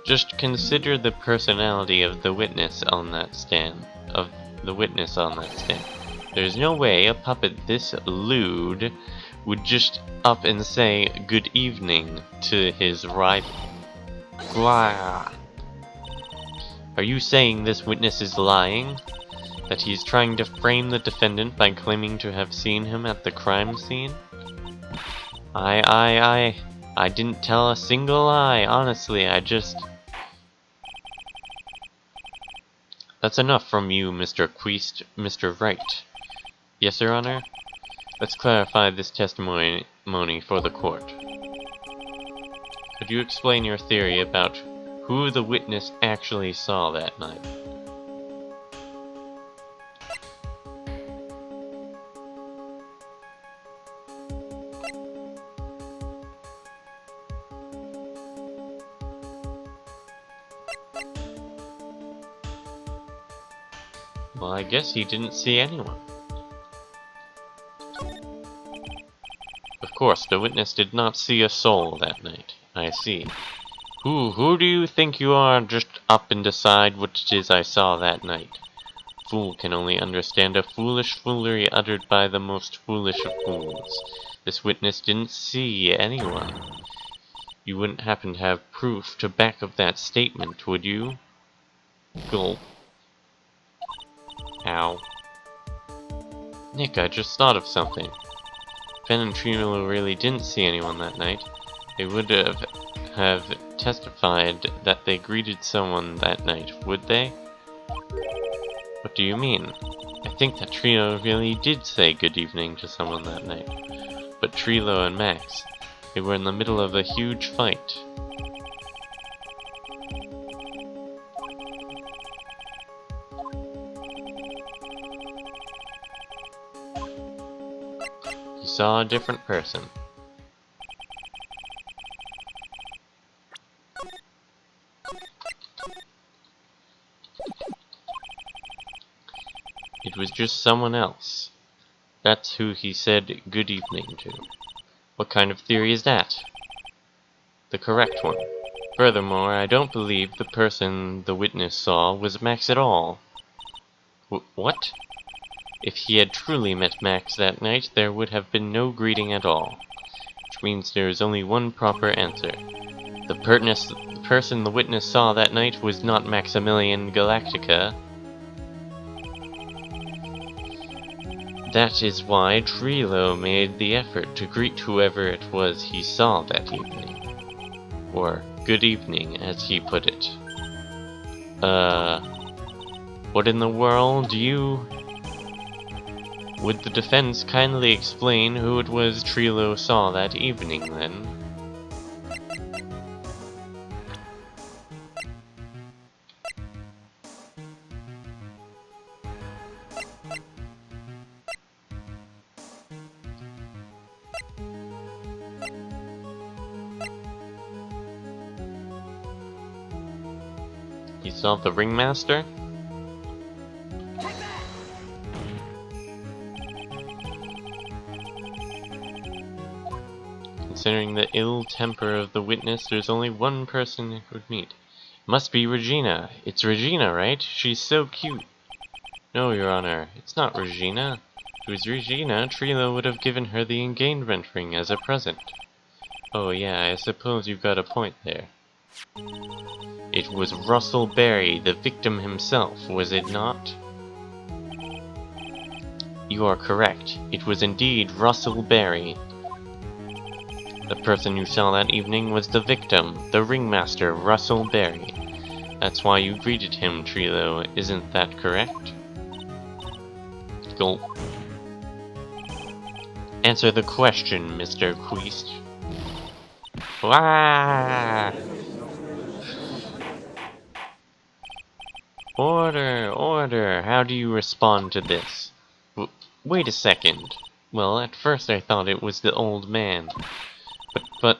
just consider the personality of the witness on that stand. There's no way a puppet this lewd would just up and say good evening to his rival. Blah. Are you saying this witness is lying? That he's trying to frame the defendant by claiming to have seen him at the crime scene? I didn't tell a single lie, honestly, That's enough from you, Mr. Mr. Wright. Yes, Your Honor? Let's clarify this testimony for the court. Could you explain your theory about who the witness actually saw that night? Well, I guess he didn't see anyone. Of course, the witness did not see a soul that night. I see. Who do you think you are, just up and decide what it is I saw that night? Fool can only understand a foolish foolery uttered by the most foolish of fools. This witness didn't see anyone. You wouldn't happen to have proof to back up that statement, would you? Gulp. Ow. Nick, I just thought of something. Ben and Trilo really didn't see anyone that night. They would have testified that they greeted someone that night, would they? What do you mean? I think that Trilo really did say good evening to someone that night. But Trilo and Max, they were in the middle of a huge fight. saw a different person. It was just someone else. That's who he said good evening to. What kind of theory is that? The correct one. Furthermore, I don't believe the person the witness saw was Max at all. What? If he had truly met Max that night, there would have been no greeting at all. Which means there is only one proper answer. The person the witness saw that night was not Maximilian Galactica. That is why Trilo made the effort to greet whoever it was he saw that evening. Or, good evening, as he put it. What in the world, Would the defense kindly explain who it was Trilo saw that evening, then? He saw the ringmaster? Considering the ill temper of the witness, there's only one person it would meet. Must be Regina. It's Regina, right? She's so cute. No, Your Honor, it's not Regina. If it was Regina, Trilo would have given her the engagement ring as a present. Oh yeah, I suppose you've got a point there. It was Russell Berry, the victim himself, was it not? You are correct. It was indeed Russell Berry. The person you saw that evening was the victim, the ringmaster, Russell Berry. That's why you greeted him, Trilo, isn't that correct? Gulp. Answer the question, Mr. Queest. Wah! Order, order, how do you respond to this? Wait a second. Well, at first I thought it was the old man. But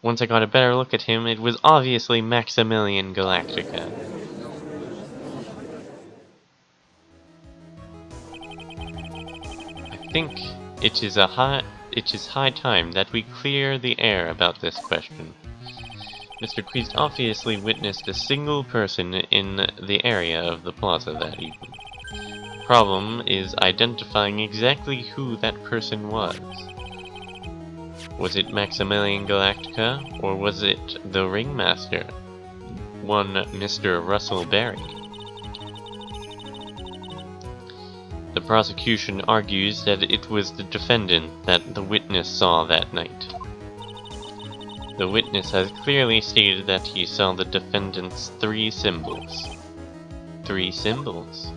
once I got a better look at him, it was obviously Maximilian Galactica. I think it is high time that we clear the air about this question. Mr. Queest obviously witnessed a single person in the area of the plaza that evening. Problem is identifying exactly who that person was. Was it Maximilian Galactica, or was it the ringmaster, one Mr. Russell Berry? The prosecution argues that it was the defendant that the witness saw that night. The witness has clearly stated that he saw the defendant's 3 symbols. 3 symbols?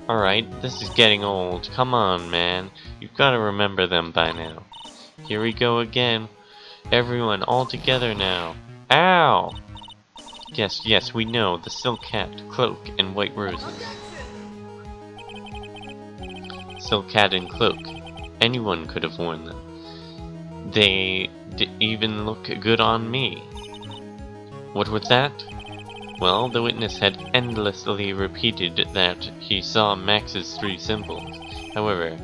Alright, this is getting old. Come on, man. You've got to remember them by now. Here we go again. Everyone, all together now. Ow! Yes, we know. The silk hat, cloak, and white roses. Silk hat and cloak. Anyone could have worn them. They even look good on me. What was that? Well, the witness had endlessly repeated that he saw Max's 3 symbols. However,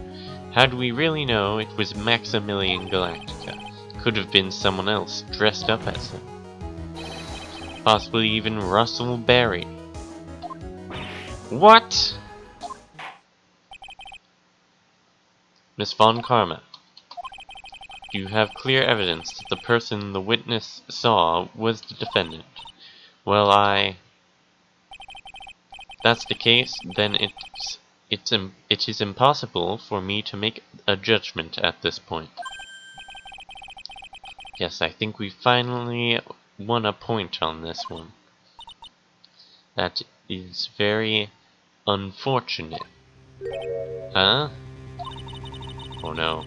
how do we really know it was Maximilian Galactica? Could have been someone else dressed up as him. Possibly even Russell Berry. What? Miss Von Karma, you have clear evidence that the person the witness saw was the defendant. Well, if that's the case, then it is impossible for me to make a judgment at this point. Yes, I think we finally won a point on this one. That is very unfortunate. Huh? Oh no.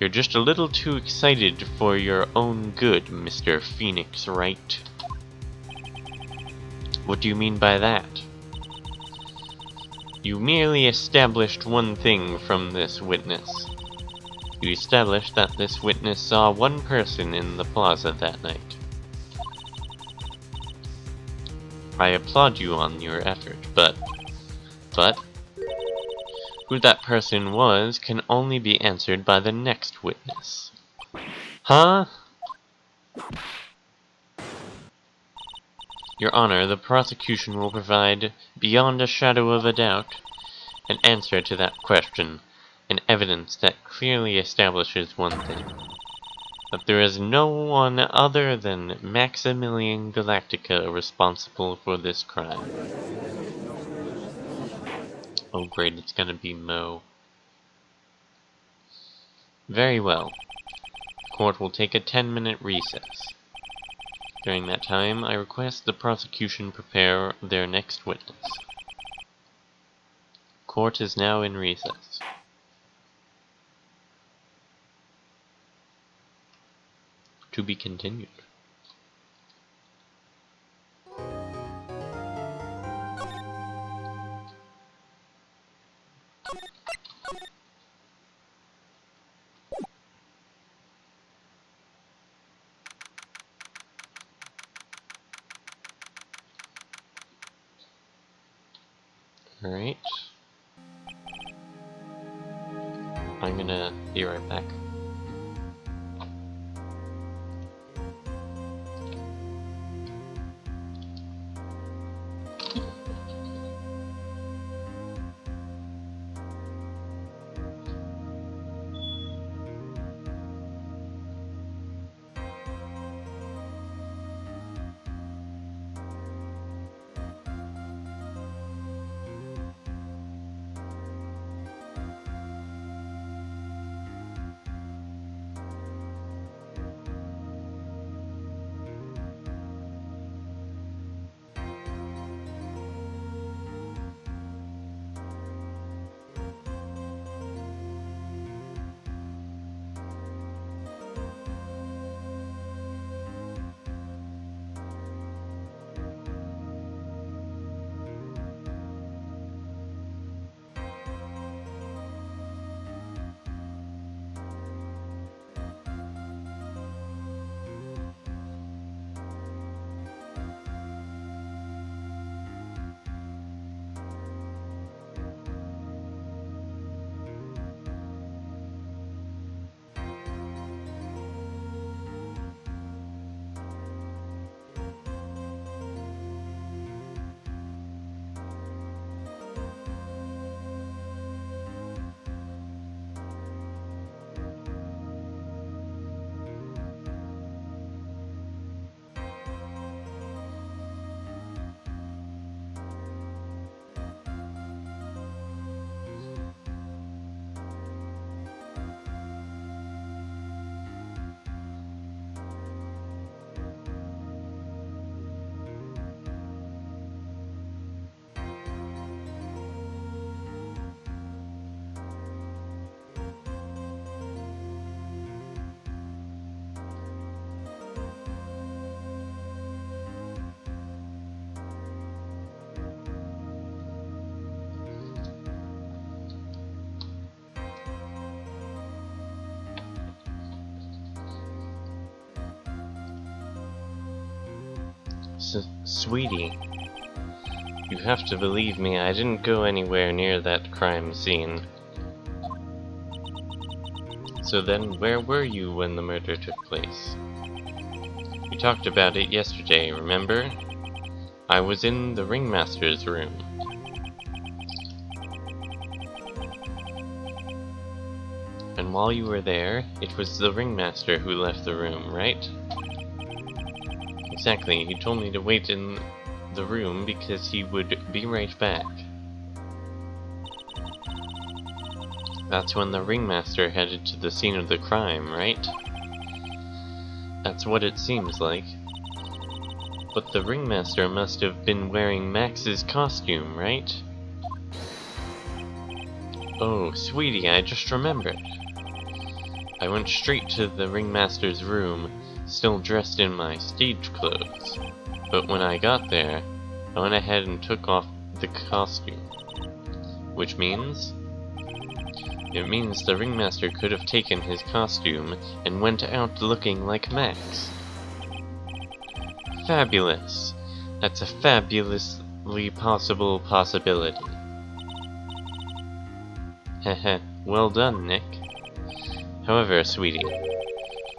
You're just a little too excited for your own good, Mr. Phoenix Wright. What do you mean by that? You merely established one thing from this witness. You established that this witness saw one person in the plaza that night. I applaud you on your effort, but who that person was can only be answered by the next witness. Huh? Your Honor, the prosecution will provide, beyond a shadow of a doubt, an answer to that question, and evidence that clearly establishes one thing. That there is no one other than Maximilian Galactica responsible for this crime. Oh great, it's gonna be Mo. Very well. The court will take a 10-minute recess. During that time, I request the prosecution prepare their next witness. Court is now in recess. To be continued. Alright. I'm gonna be right back. Sweetie, you have to believe me, I didn't go anywhere near that crime scene. So then, where were you when the murder took place? We talked about it yesterday, remember? I was in the ringmaster's room. And while you were there, it was the ringmaster who left the room, right? Exactly, he told me to wait in the room because he would be right back. That's when the ringmaster headed to the scene of the crime, right? That's what it seems like. But the ringmaster must have been wearing Max's costume, right? Oh, sweetie, I just remembered. I went straight to the ringmaster's room, still dressed in my stage clothes. But when I got there, I went ahead and took off the costume. Which means? It means the ringmaster could have taken his costume and went out looking like Max. Fabulous! That's a fabulously possible possibility. Heh, well done, Nick. However, sweetie,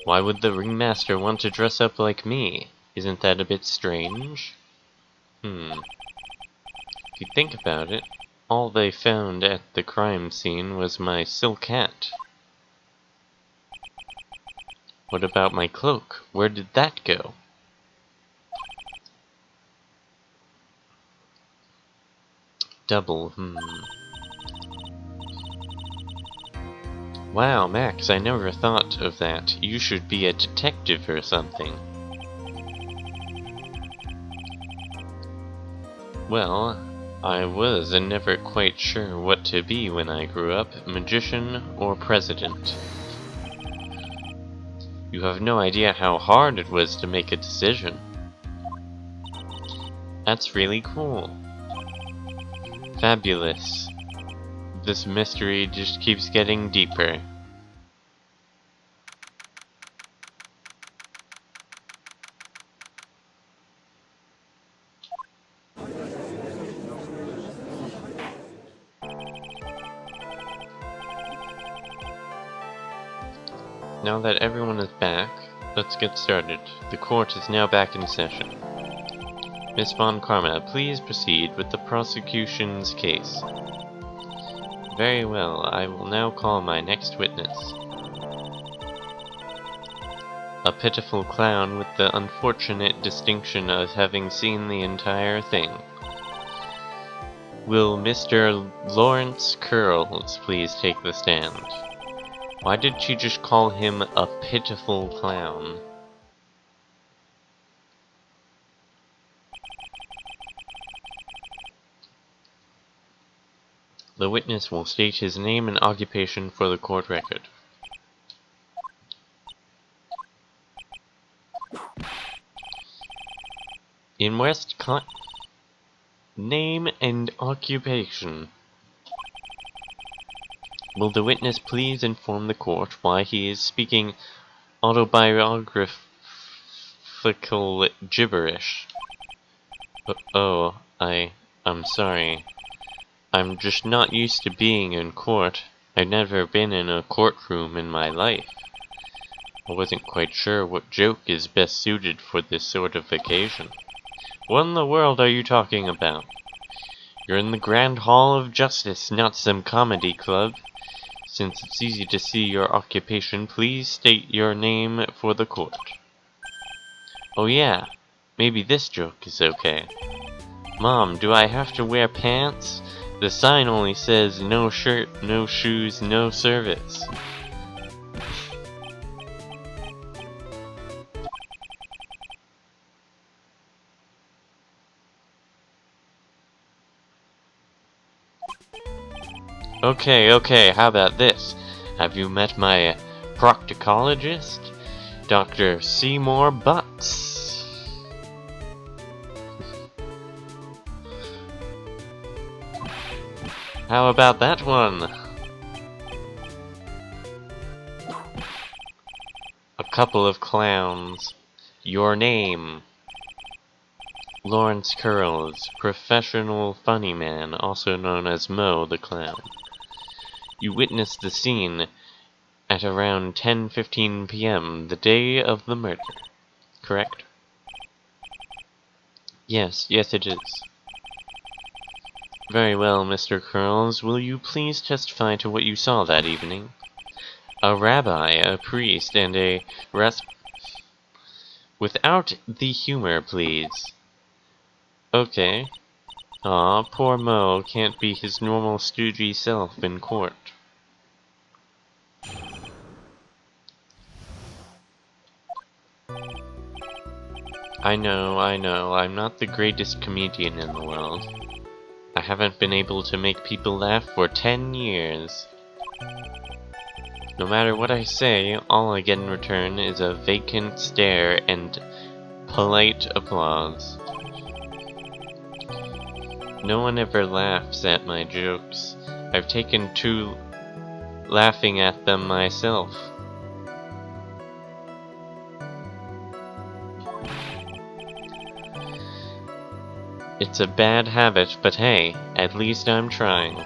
why would the ringmaster want to dress up like me? Isn't that a bit strange? If you think about it, all they found at the crime scene was my silk hat. What about my cloak? Where did that go? Double, Wow, Max, I never thought of that. You should be a detective or something. Well, I was never quite sure what to be when I grew up, magician or president. You have no idea how hard it was to make a decision. That's really cool. Fabulous. This mystery just keeps getting deeper. Now that everyone is back, let's get started. The court is now back in session. Miss Von Karma, please proceed with the prosecution's case. Very well, I will now call my next witness. A pitiful clown with the unfortunate distinction of having seen the entire thing. Will Mr. Lawrence Curls please take the stand? Why did she just call him a pitiful clown? The witness will state his name and occupation for the court record. In name and occupation. Will the witness please inform the court why he is speaking autobiographical gibberish? I'm sorry. I'm just not used to being in court. I've never been in a courtroom in my life. I wasn't quite sure what joke is best suited for this sort of occasion. What in the world are you talking about? You're in the Grand Hall of Justice, not some comedy club. Since it's easy to see your occupation, please state your name for the court. Oh yeah, maybe this joke is okay. Mom, do I have to wear pants? The sign only says no shirt, no shoes, no service. Okay, how about this? Have you met my proctologist, Dr. Seymour Butts? How about that one? A couple of clowns. Your name? Lawrence Curls, professional funny man, also known as Mo the Clown. You witnessed the scene at around 10:15 p.m. the day of the murder, correct? Yes, it is. Very well, Mr. Curls. Will you please testify to what you saw that evening? A rabbi, a priest, and a Without the humor, please. Okay. Aw, poor Mo can't be his normal stoogey self in court. I know, I'm not the greatest comedian in the world. I haven't been able to make people laugh for 10 years. No matter what I say, all I get in return is a vacant stare and polite applause. No one ever laughs at my jokes. I've taken to laughing at them myself. It's a bad habit, but hey, at least I'm trying.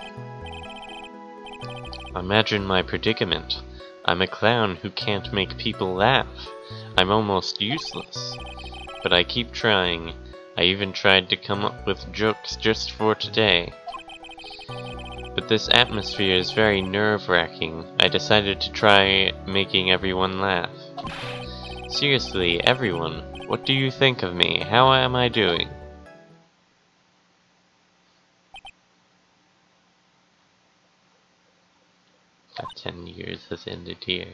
Imagine my predicament. I'm a clown who can't make people laugh. I'm almost useless. But I keep trying. I even tried to come up with jokes just for today. But this atmosphere is very nerve-wracking. I decided to try making everyone laugh. Seriously, everyone, what do you think of me? How am I doing? That 10 years has ended here.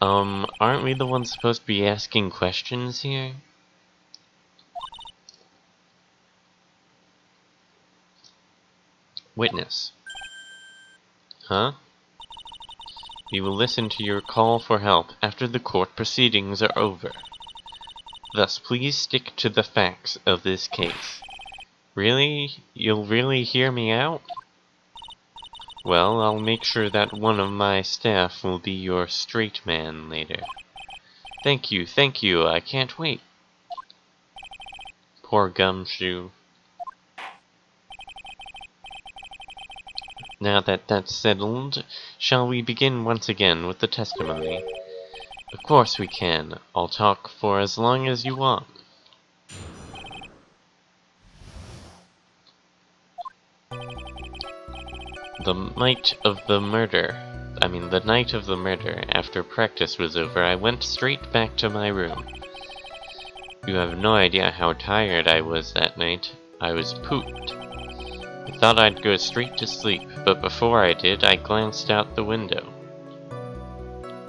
Aren't we the ones supposed to be asking questions here? Witness. Huh? We will listen to your call for help after the court proceedings are over. Thus, please stick to the facts of this case. Really? You'll really hear me out? Well, I'll make sure that one of my staff will be your straight man later. Thank you, I can't wait. Poor Gumshoe. Now that that's settled, shall we begin once again with the testimony? Of course we can. I'll talk for as long as you want. The night of the murder, after practice was over, I went straight back to my room. You have no idea how tired I was that night. I was pooped. I thought I'd go straight to sleep, but before I did, I glanced out the window.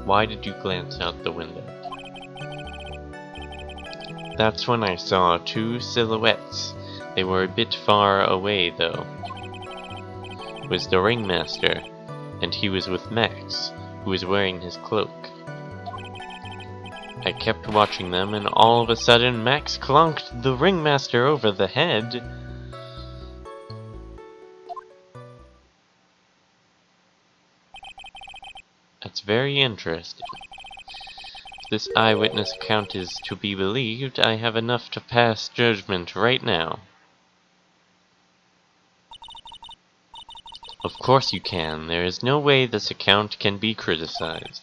Why did you glance out the window? That's when I saw two silhouettes. They were a bit far away, though. It was the ringmaster, and he was with Max, who was wearing his cloak. I kept watching them, and all of a sudden Max clonked the ringmaster over the head. That's very interesting. If this eyewitness account is to be believed, I have enough to pass judgment right now. Of course you can. There is no way this account can be criticized.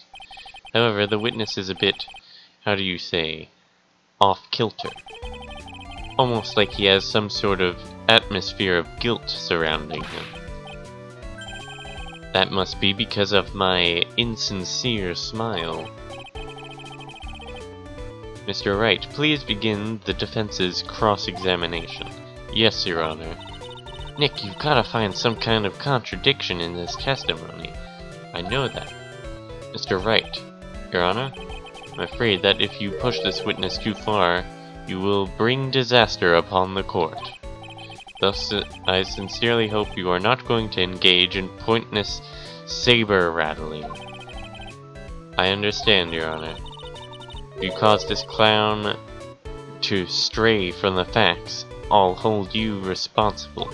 However, the witness is a bit, how do you say, off-kilter. Almost like he has some sort of atmosphere of guilt surrounding him. That must be because of my insincere smile. Mr. Wright, please begin the defense's cross-examination. Yes, Your Honor. Nick, you've gotta find some kind of contradiction in this testimony. I know that. Mr. Wright, Your Honor, I'm afraid that if you push this witness too far, you will bring disaster upon the court. Thus, I sincerely hope you are not going to engage in pointless saber-rattling. I understand, Your Honor. If you cause this clown to stray from the facts, I'll hold you responsible.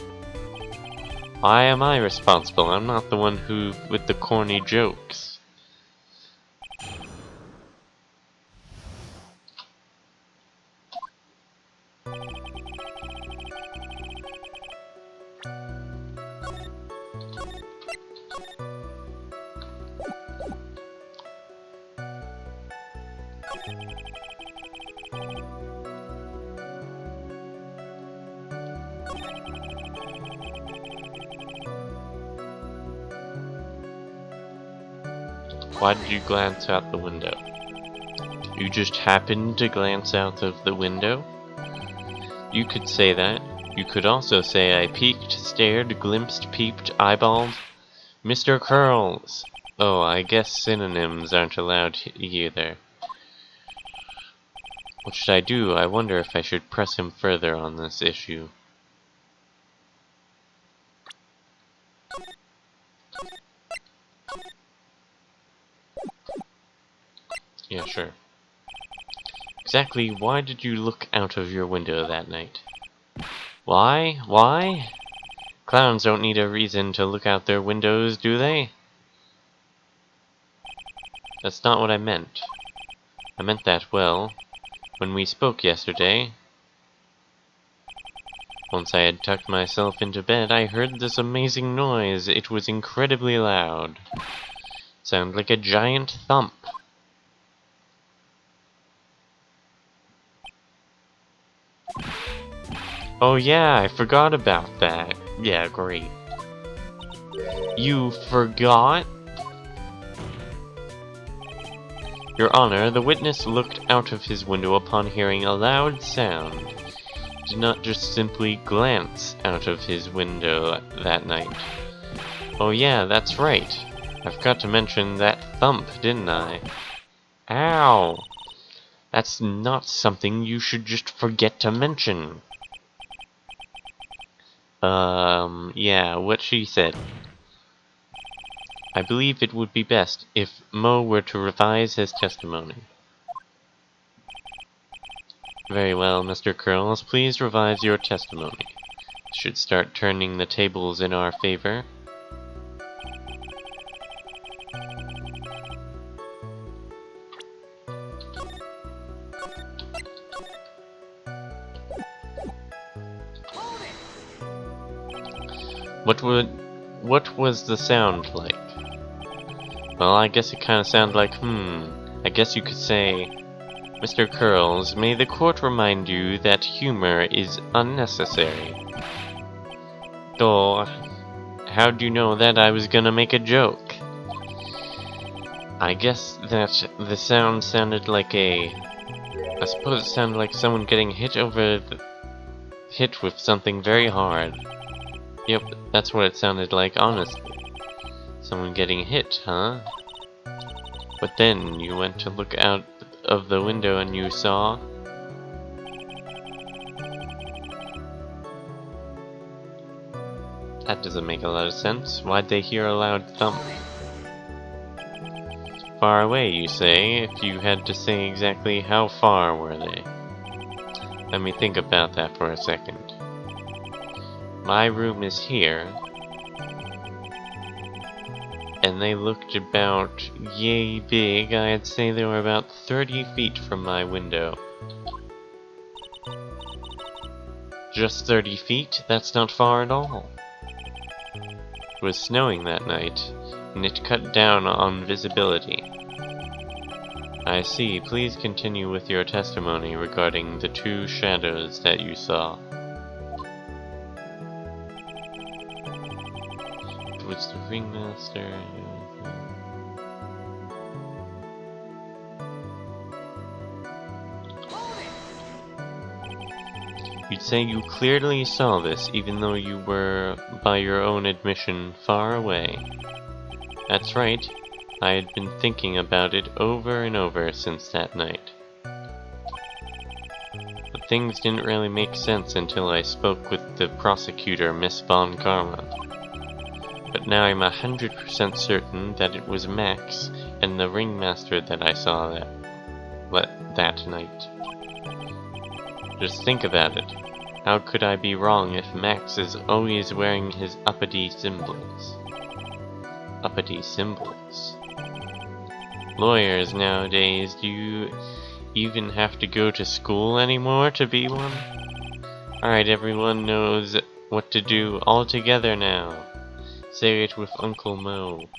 Why am I responsible? I'm not the one who with the corny jokes. Why did you glance out the window? You just happened to glance out of the window? You could say that. You could also say I peeked, stared, glimpsed, peeped, eyeballed. Mr. Curls! Oh, I guess synonyms aren't allowed either. What should I do? I wonder if I should press him further on this issue. Yeah, sure. Exactly why did you look out of your window that night? Why? Why? Clowns don't need a reason to look out their windows, do they? That's not what I meant. I meant that, well, when we spoke yesterday, once I had tucked myself into bed, I heard this amazing noise. It was incredibly loud. Sounded like a giant thump. Oh yeah, I forgot about that. Yeah, great. You forgot? Your Honor, the witness looked out of his window upon hearing a loud sound. Did not just simply glance out of his window that night. Oh yeah, that's right. I forgot to mention that thump, didn't I? Ow! That's not something you should just forget to mention. Yeah, what she said. I believe it would be best if Mo were to revise his testimony. Very well, Mr. Curls, please revise your testimony. Should start turning the tables in our favor. What was the sound like? Well, I guess it kind of sounded like, I guess you could say, Mr. Curls, may the court remind you that humor is unnecessary. Oh, how'd you know that I was gonna make a joke? I guess that the sound sounded like I suppose it sounded like someone getting hit with something very hard. Yep, that's what it sounded like, honestly. Someone getting hit, huh? But then you went to look out of the window and you saw... That doesn't make a lot of sense. Why'd they hear a loud thump? Far away, you say? If you had to say exactly how far were they? Let me think about that for a second. My room is here, and they looked about yay big. I'd say they were about 30 feet from my window. Just 30 feet? That's not far at all. It was snowing that night, and it cut down on visibility. I see. Please continue with your testimony regarding the two shadows that you saw. It was the ringmaster. You'd say you clearly saw this, even though you were, by your own admission, far away. That's right. I had been thinking about it over and over since that night. But things didn't really make sense until I spoke with the prosecutor, Miss Von Karma. But now I'm 100% certain that it was Max and the ringmaster that I saw that night. Just think about it. How could I be wrong if Max is always wearing his uppity symbols? Uppity symbols. Lawyers nowadays, do you even have to go to school anymore to be one? Alright, everyone knows what to do all together now. Say it with Uncle Mo.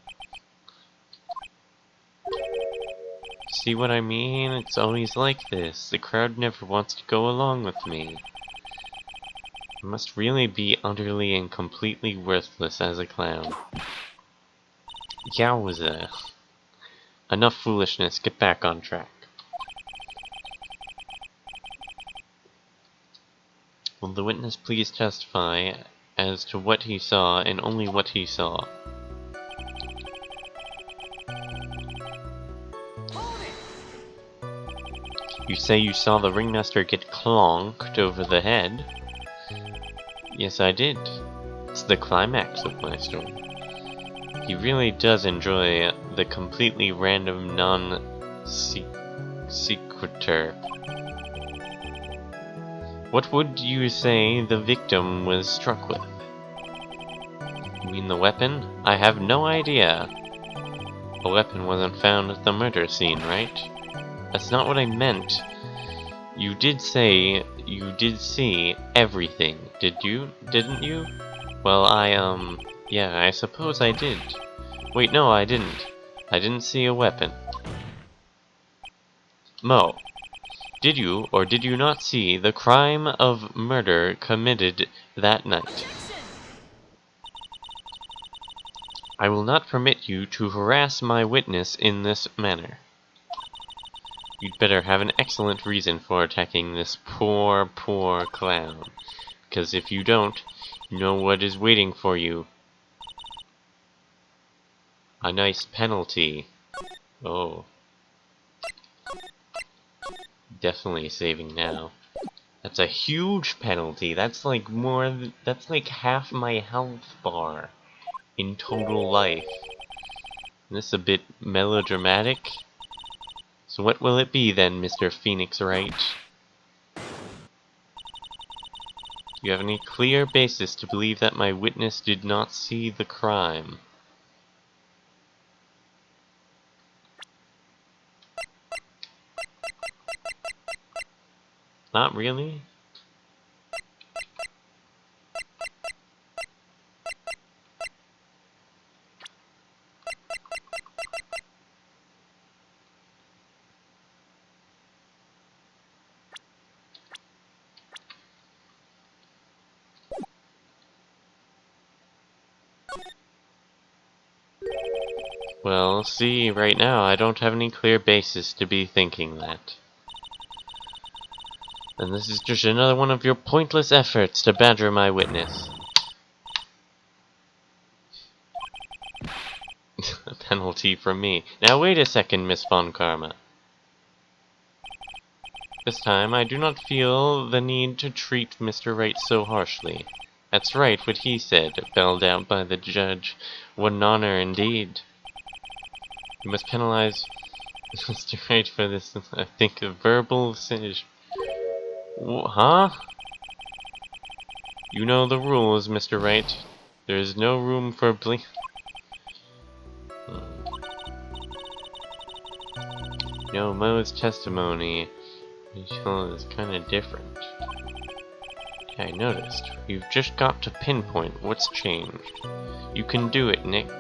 See what I mean? It's always like this. The crowd never wants to go along with me. I must really be utterly and completely worthless as a clown. Yowza. Enough foolishness, get back on track. Will the witness please testify as to what he saw and only what he saw? You say you saw the ringmaster get clonked over the head? Yes, I did. It's the climax of my story. He really does enjoy the completely random non-sequitur. What would you say the victim was struck with? You mean the weapon? I have no idea. A weapon wasn't found at the murder scene, right? That's not what I meant. You did say you did see everything, didn't you? Well, yeah, I suppose I did. Wait, no, I didn't. I didn't see a weapon. Mo, did you or did you not see the crime of murder committed that night? I will not permit you to harass my witness in this manner. You'd better have an excellent reason for attacking this poor, poor clown. Because if you don't, you know what is waiting for you. A nice penalty. Oh. Definitely saving now. That's a huge penalty. That's like that's like half my health bar in total life. Isn't this a bit melodramatic? So what will it be then, Mr. Phoenix Wright? You have any clear basis to believe that my witness did not see the crime? Not really? Well, see, right now I don't have any clear basis to be thinking that. And this is just another one of your pointless efforts to badger my witness. A penalty from me. Now wait a second, Miss Von Karma. This time I do not feel the need to treat Mr. Wright so harshly. That's right, what he said, belled out by the judge. What an honor indeed. You must penalize Mr. Wright for this, I think, verbal singe. Huh? You know the rules, Mr. Wright. There is no room for No, Mo's testimony is kind of different. Yeah, I noticed. You've just got to pinpoint what's changed. You can do it, Nick.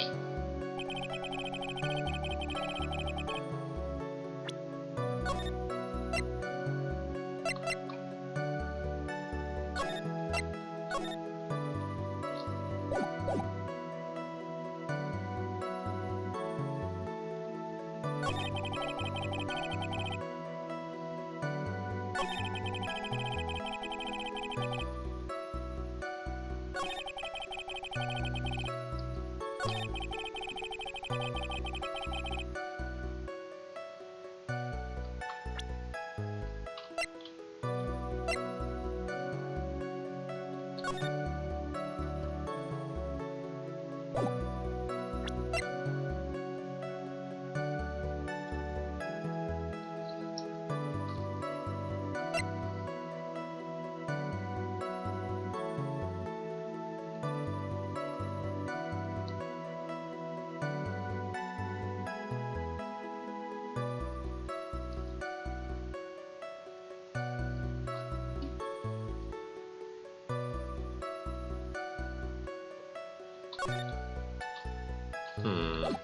Hmm.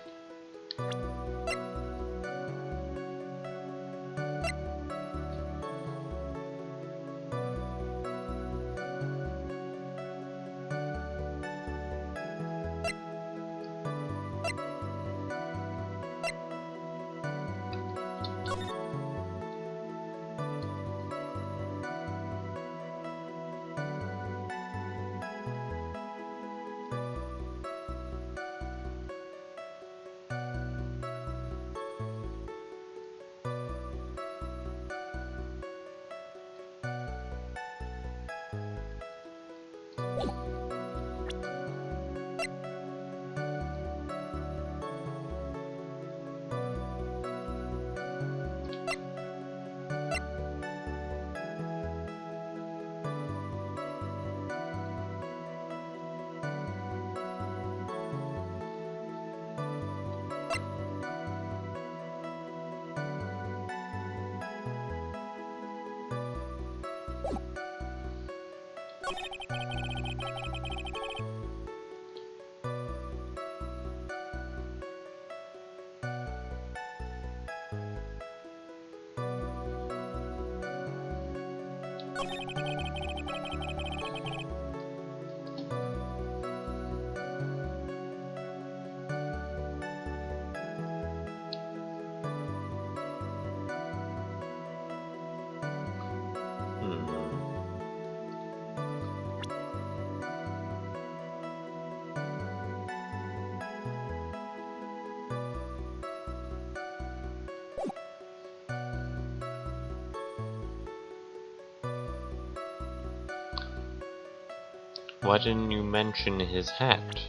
Why didn't you mention his hat?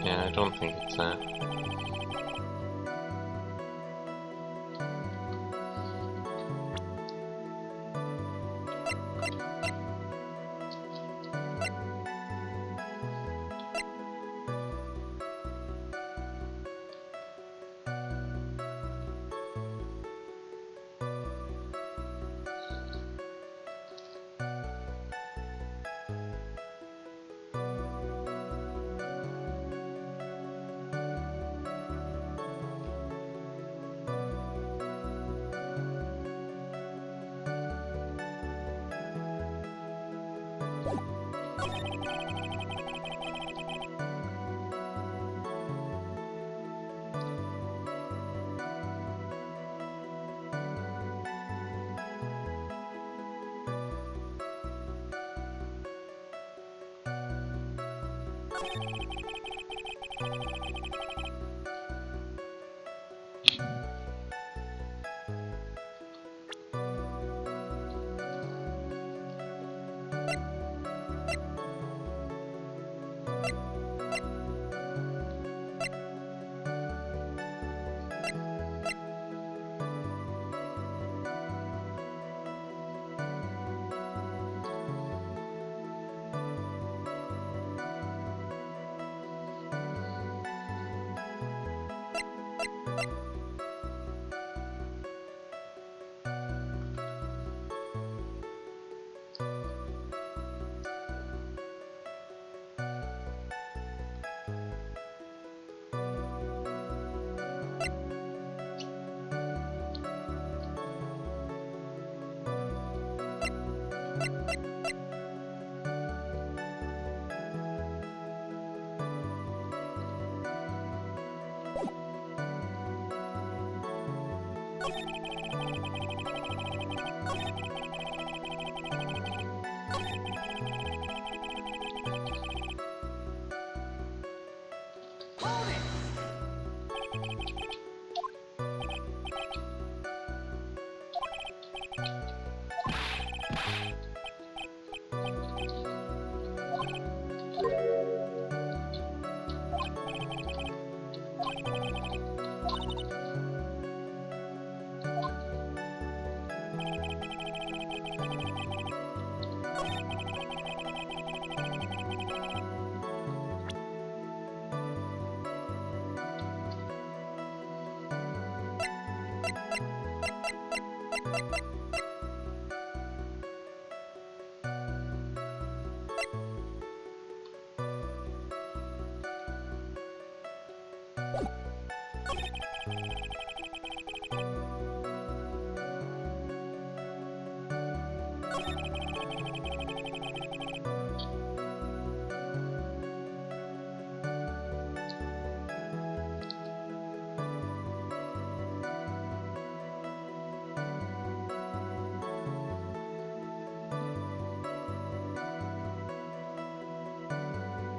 Yeah, I don't think it's that.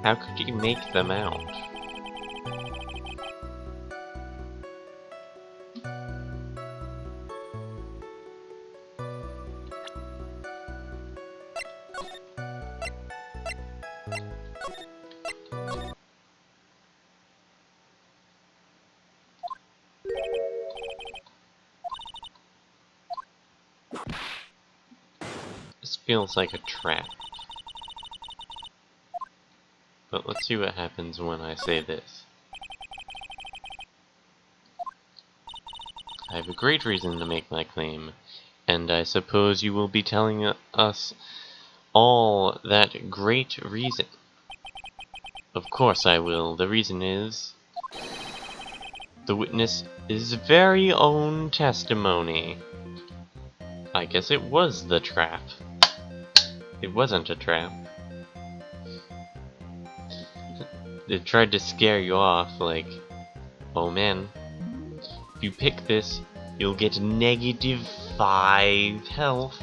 How could you make them out? This feels like a trap. But let's see what happens when I say this. I have a great reason to make my claim, and I suppose you will be telling us all that great reason. Of course I will. The reason is the witness's very own testimony. I guess it was the trap. It wasn't a trap. It tried to scare you off, like, oh man, if you pick this, you'll get -5 health.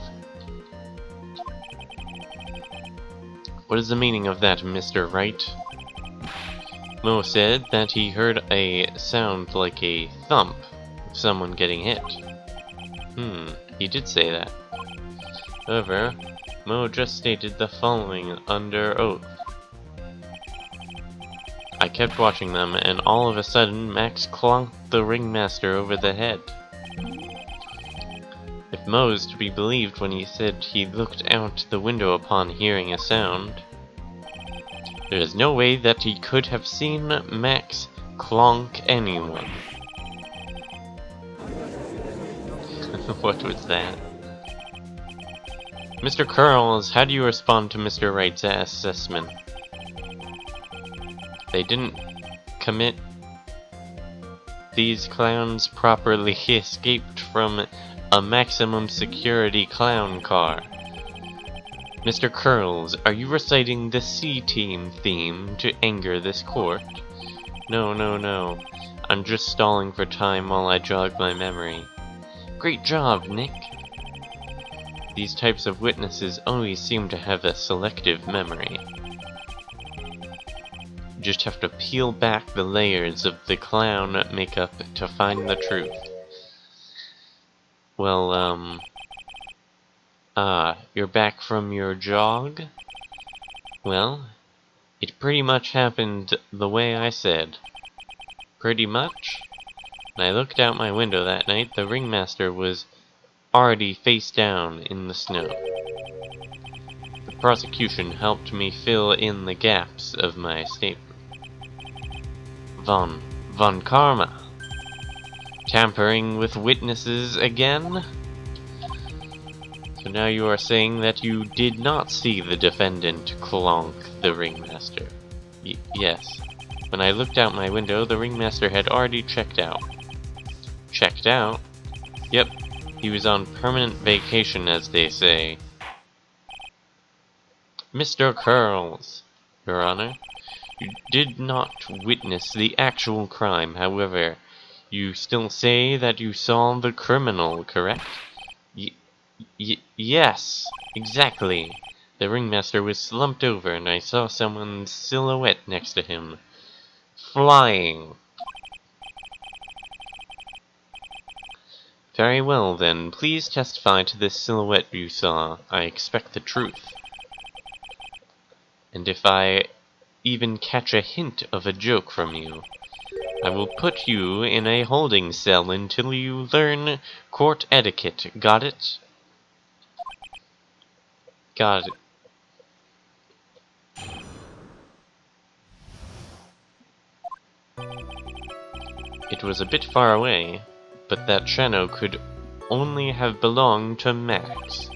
What is the meaning of that, Mr. Wright? Mo said that he heard a sound like a thump of someone getting hit. He did say that. However, Mo just stated the following under oath. I kept watching them, and all of a sudden, Max clonked the ringmaster over the head. If Mo is to be believed when he said he looked out the window upon hearing a sound, there is no way that he could have seen Max clonk anyone. What was that? Mr. Curls, how do you respond to Mr. Wright's assessment? They didn't commit. These clowns properly escaped from a maximum security clown car. Mr. Curls, are you reciting the C-Team theme to anger this court? No. I'm just stalling for time while I jog my memory. Great job, Nick. These types of witnesses always seem to have a selective memory. You just have to peel back the layers of the clown makeup to find the truth. Well, you're back from your jog? Well, it pretty much happened the way I said. Pretty much? When I looked out my window that night, the ringmaster was already face down in the snow. The prosecution helped me fill in the gaps of my statement. Von Karma! Tampering with witnesses again? So now you are saying that you did not see the defendant clonk the ringmaster? Yes. When I looked out my window, the ringmaster had already checked out. Checked out? Yep. He was on permanent vacation, as they say. Mr. Curls, Your Honor, you did not witness the actual crime. However, you still say that you saw the criminal, correct? Yes, exactly. The ringmaster was slumped over, and I saw someone's silhouette next to him. Flying. Very well, then. Please testify to this silhouette you saw. I expect the truth. And if I even catch a hint of a joke from you, I will put you in a holding cell until you learn court etiquette. Got it? Got it. It was a bit far away, but that shadow could only have belonged to Max.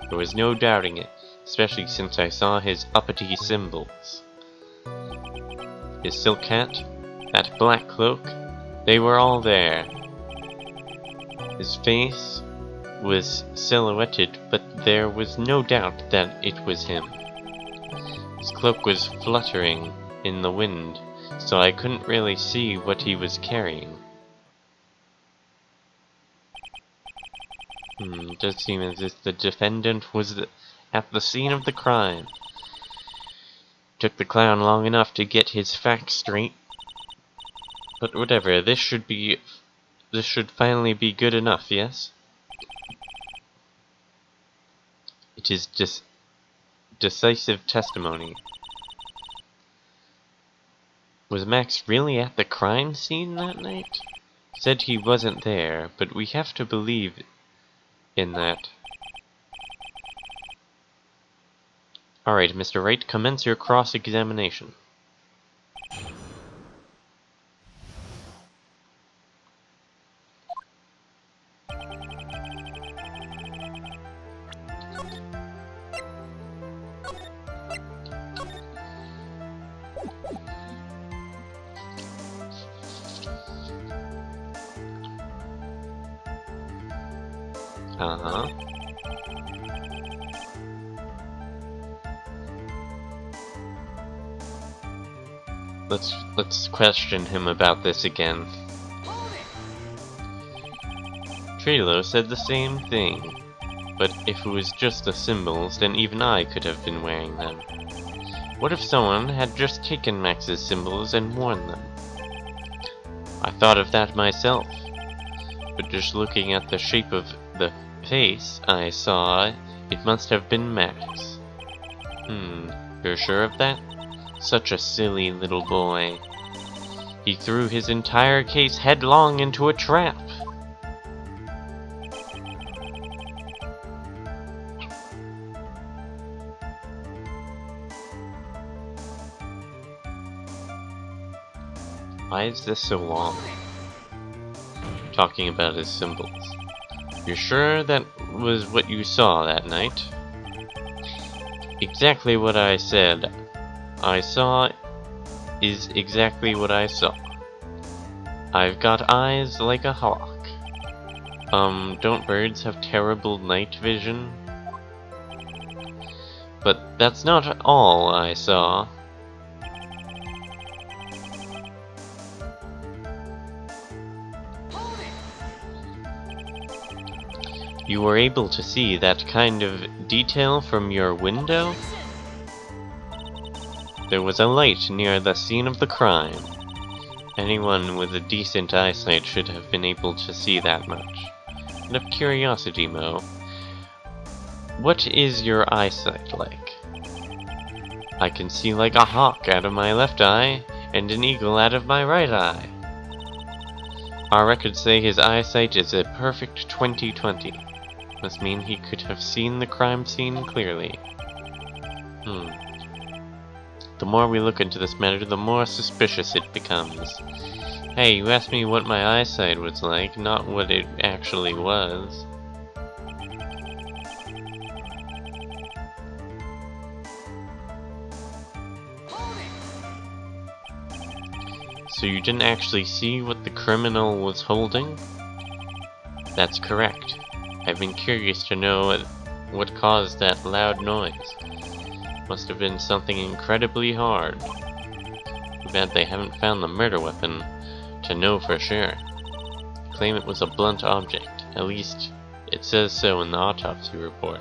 There was no doubting it, especially since I saw his uppity symbols. His silk hat, that black cloak, they were all there. His face was silhouetted, but there was no doubt that it was him. His cloak was fluttering in the wind, so I couldn't really see what he was carrying. It does seem as if the defendant was at the scene of the crime. Took the clown long enough to get his facts straight. But whatever, this should finally be good enough, yes? It is decisive testimony. Was Max really at the crime scene that night? Said he wasn't there, but we have to believe in that. Alright, Mr. Wright, commence your cross-examination. Uh-huh. Let's question him about this again. Trilo said the same thing, but if it was just the symbols, then even I could have been wearing them. What if someone had just taken Max's symbols and worn them? I thought of that myself, but just looking at the shape of the face I saw, it must have been Max. You're sure of that? Such a silly little boy. He threw his entire case headlong into a trap. Why is this so long? Talking about his symbols. You're sure that was what you saw that night? Exactly what I said. I saw is exactly what I saw. I've got eyes like a hawk. Don't birds have terrible night vision? But that's not all I saw. You were able to see that kind of detail from your window? There was a light near the scene of the crime. Anyone with a decent eyesight should have been able to see that much. Out of curiosity, Mo, what is your eyesight like? I can see like a hawk out of my left eye, and an eagle out of my right eye. Our records say his eyesight is a perfect 20/20. Must mean he could have seen the crime scene clearly. The more we look into this matter, the more suspicious it becomes. Hey, you asked me what my eyesight was like, not what it actually was. So you didn't actually see what the criminal was holding? That's correct. I've been curious to know what caused that loud noise. Must have been something incredibly hard. Too bad they haven't found the murder weapon to know for sure. Claim it was a blunt object. At least, it says so in the autopsy report.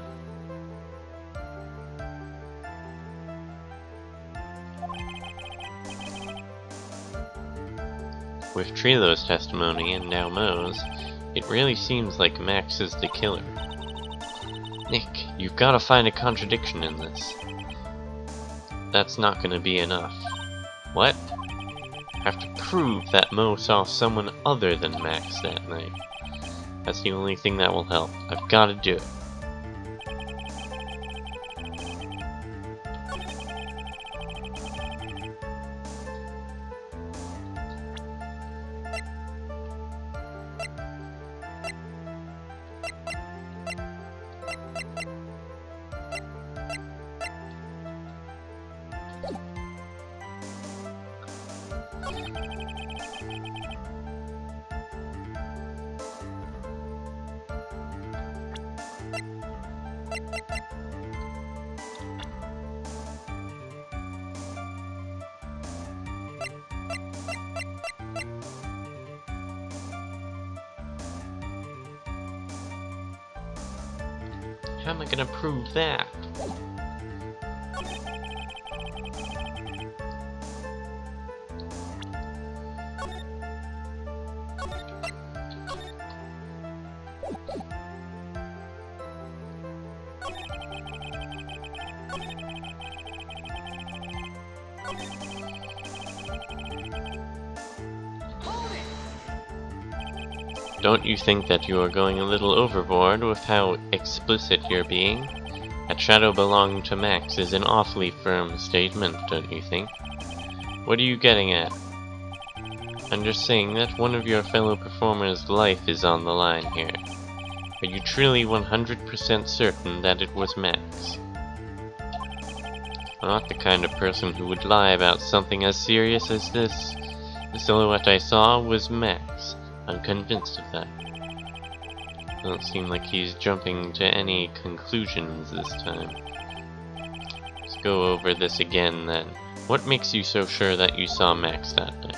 With Trilo's testimony and now Mo's, it really seems like Max is the killer. Nick, you've got to find a contradiction in this. That's not gonna be enough. What? I have to prove that Mo saw someone other than Max that night. That's the only thing that will help. I've got to do it. How am I gonna prove that? Don't you think that you are going a little overboard with how explicit you're being? That shadow belonging to Max is an awfully firm statement, don't you think? What are you getting at? I'm just saying that one of your fellow performers' life is on the line here. Are you truly 100% certain that it was Max? I'm not the kind of person who would lie about something as serious as this. The silhouette I saw was Max. I'm convinced of that. Doesn't seem like he's jumping to any conclusions this time. Let's go over this again then. What makes you so sure that you saw Max that night?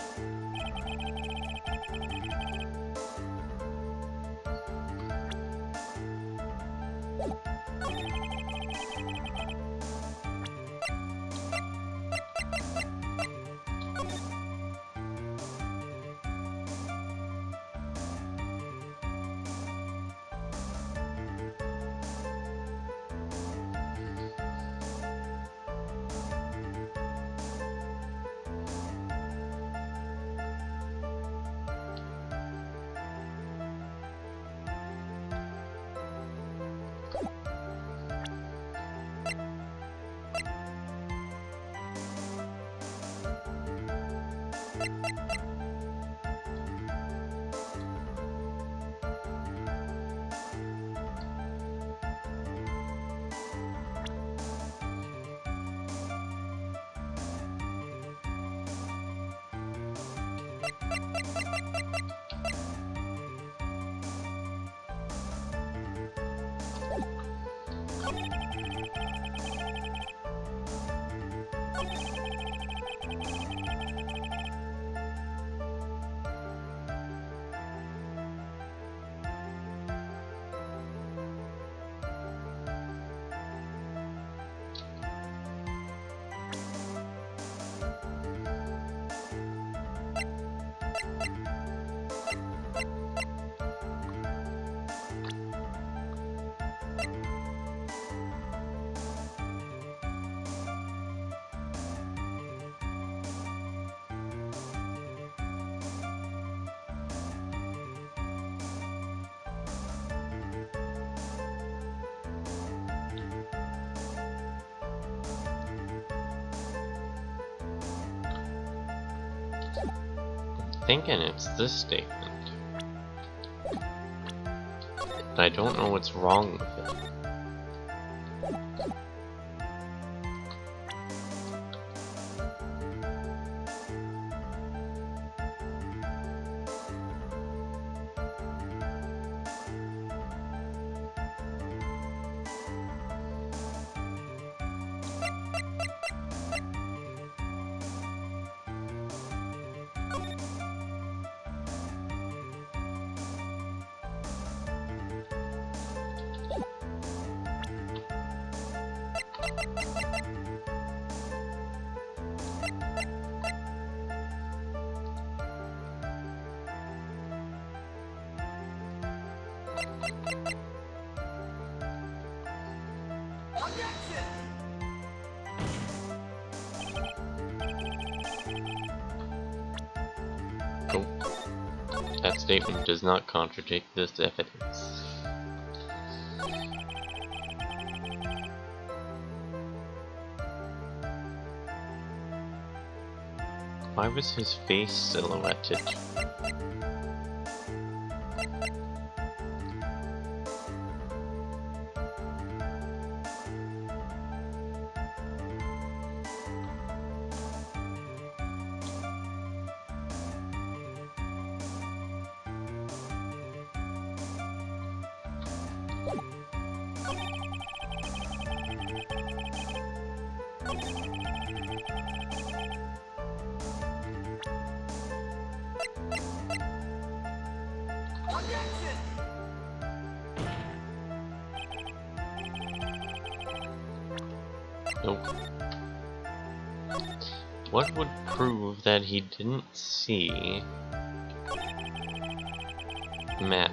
Thinking it's this statement. But I don't know what's wrong with it. Oh, that statement does not contradict this evidence. Why was his face silhouetted? Nope. What would prove that he didn't see Max?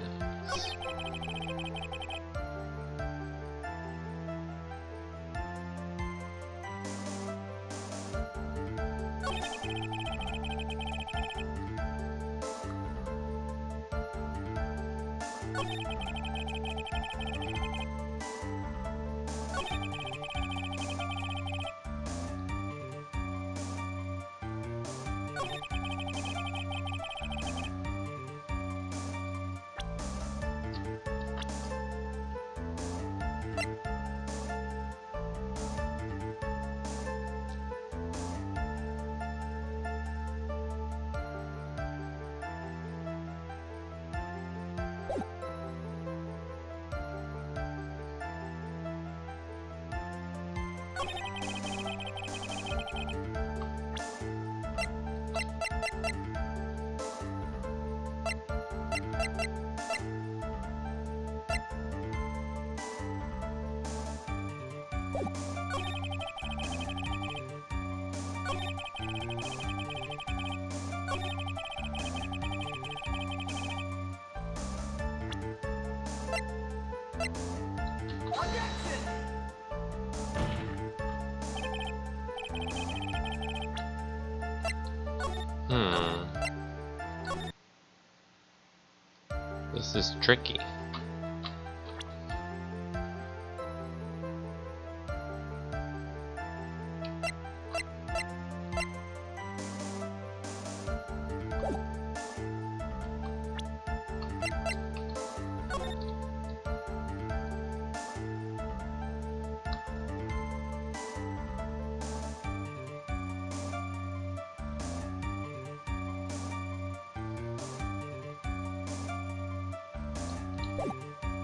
This is tricky.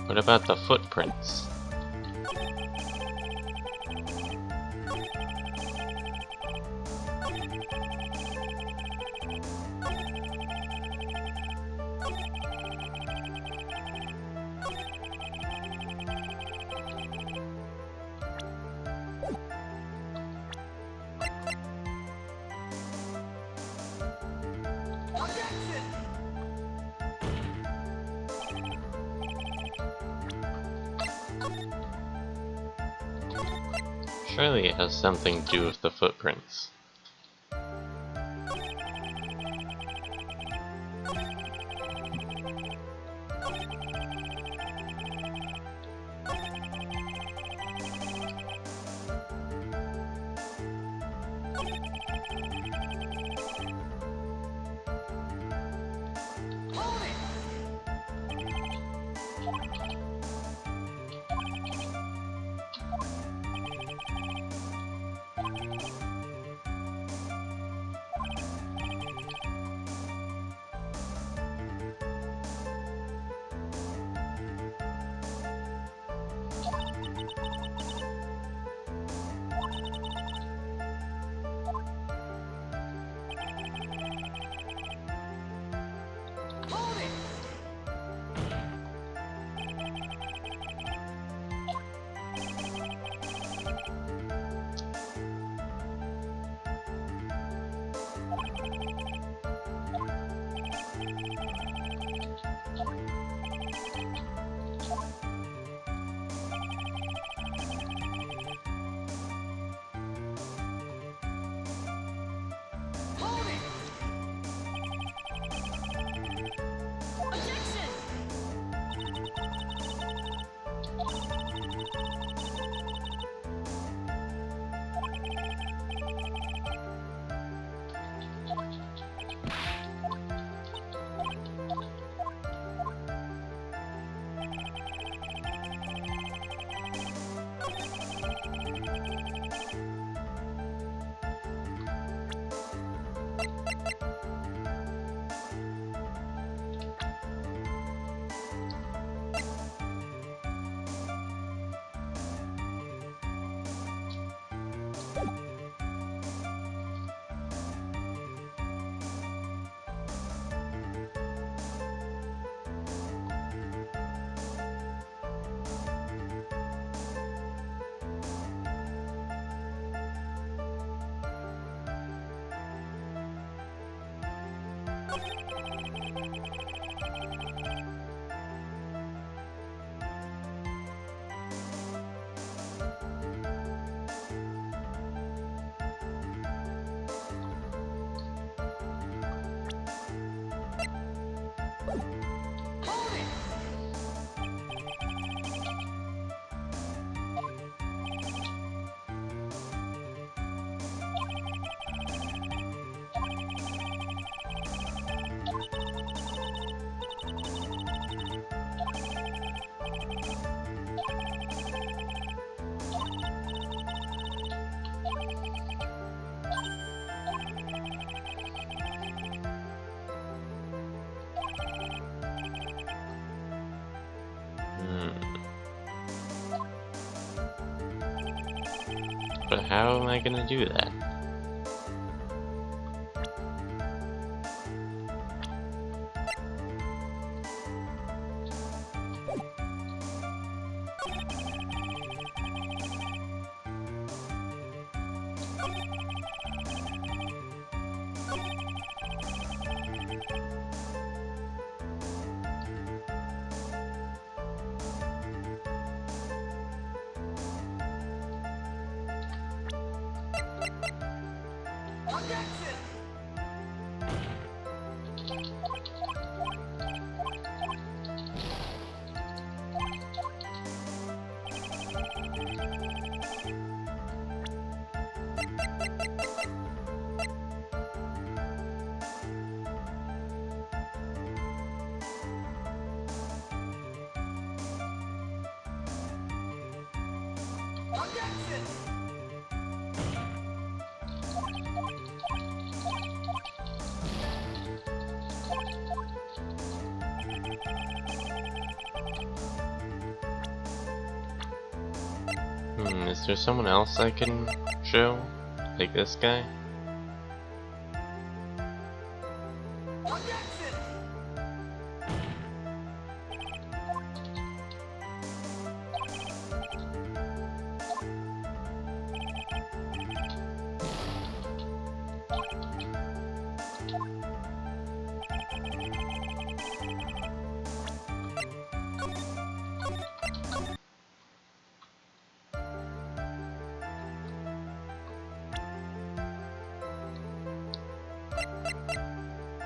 What about the footprints? Surely it has something to do with the footprints. But how am I gonna do that? Is there someone else I can show? Like this guy?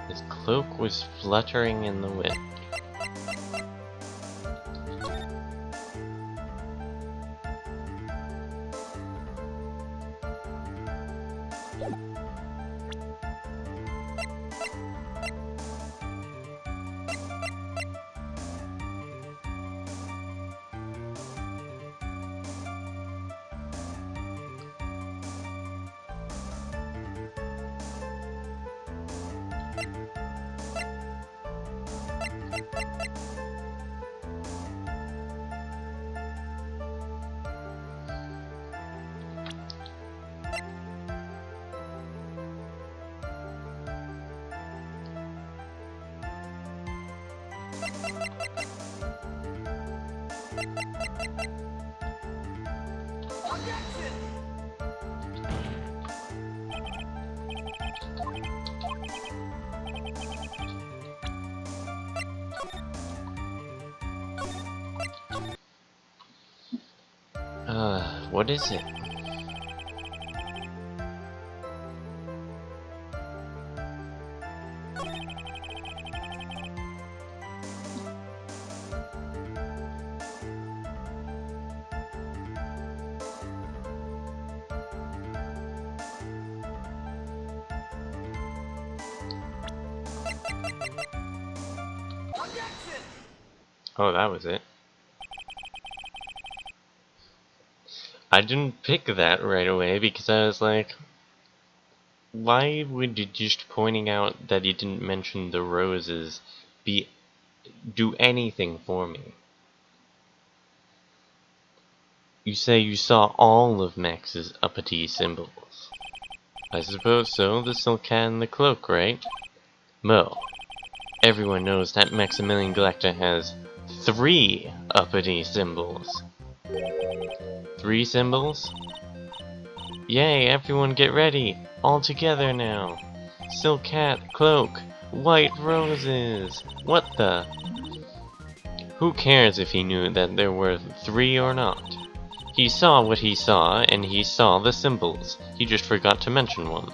His cloak was fluttering in the wind. What is it? Oh, that was it. I didn't pick that right away because I was like, why would just pointing out that he didn't mention the roses do anything for me? You say you saw all of Max's uppity symbols. I suppose so, the silk hat and the cloak, right? Mo, everyone knows that Maximilian Galacta has 3 uppity symbols. 3 symbols? Yay, everyone get ready! All together now! Silk hat, cloak, white roses! What the? Who cares if he knew that there were 3 or not? He saw what he saw, and he saw the symbols. He just forgot to mention one.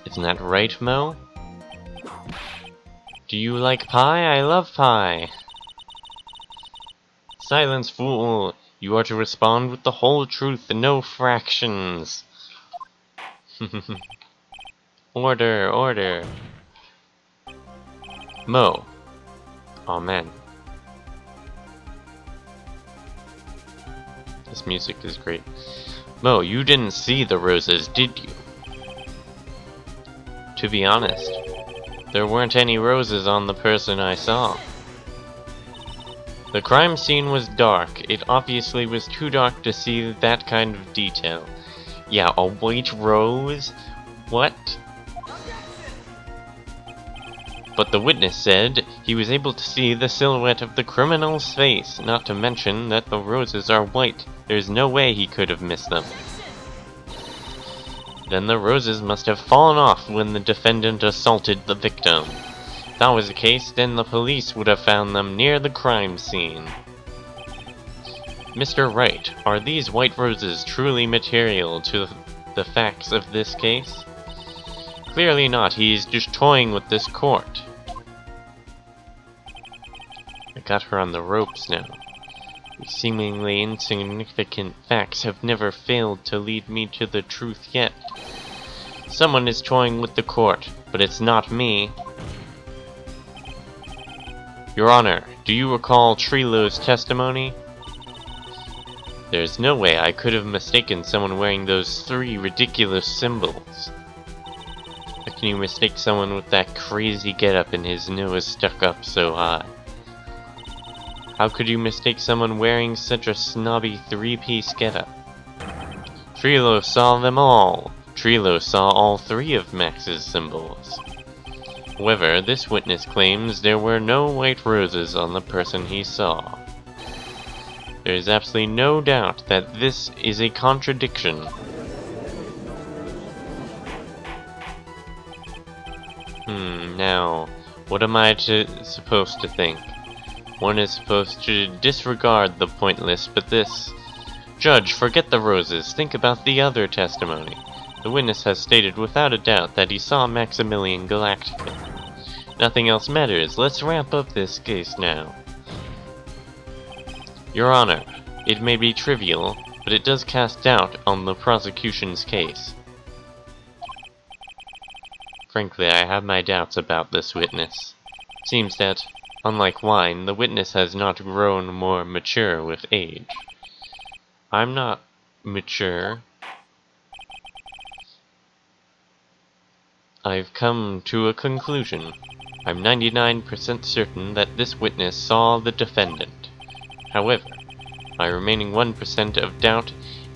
Isn't that right, Mo? Do you like pie? I love pie! Silence, fool! You are to respond with the whole truth and no fractions! Order, order! Mo! Aw, man. This music is great. Mo, you didn't see the roses, did you? To be honest, there weren't any roses on the person I saw. The crime scene was dark. It obviously was too dark to see that kind of detail. Yeah, a white rose? What? But the witness said he was able to see the silhouette of the criminal's face, not to mention that the roses are white. There's no way he could have missed them. Then the roses must have fallen off when the defendant assaulted the victim. If that was the case, then the police would have found them near the crime scene. Mr. Wright, are these white roses truly material to the facts of this case? Clearly not, he's just toying with this court. I got her on the ropes now. These seemingly insignificant facts have never failed to lead me to the truth yet. Someone is toying with the court, but it's not me. Your Honor, do you recall Trilogy's testimony? There's no way I could have mistaken someone wearing those 3 ridiculous symbols. How can you mistake someone with that crazy getup and his nose stuck up so high? How could you mistake someone wearing such a snobby 3-piece getup? Trilogy saw them all. Trilogy saw all 3 of Max's symbols. However, this witness claims there were no white roses on the person he saw. There is absolutely no doubt that this is a contradiction. Now, what am I supposed to think? One is supposed to disregard the pointless, but this... Judge, forget the roses, think about the other testimony. The witness has stated without a doubt that he saw Maximilian Galactica. Nothing else matters, let's wrap up this case now. Your Honor, it may be trivial, but it does cast doubt on the prosecution's case. Frankly, I have my doubts about this witness. Seems that, unlike wine, the witness has not grown more mature with age. I'm not mature. I've come to a conclusion. I'm 99% certain that this witness saw the defendant. However, my remaining 1% of doubt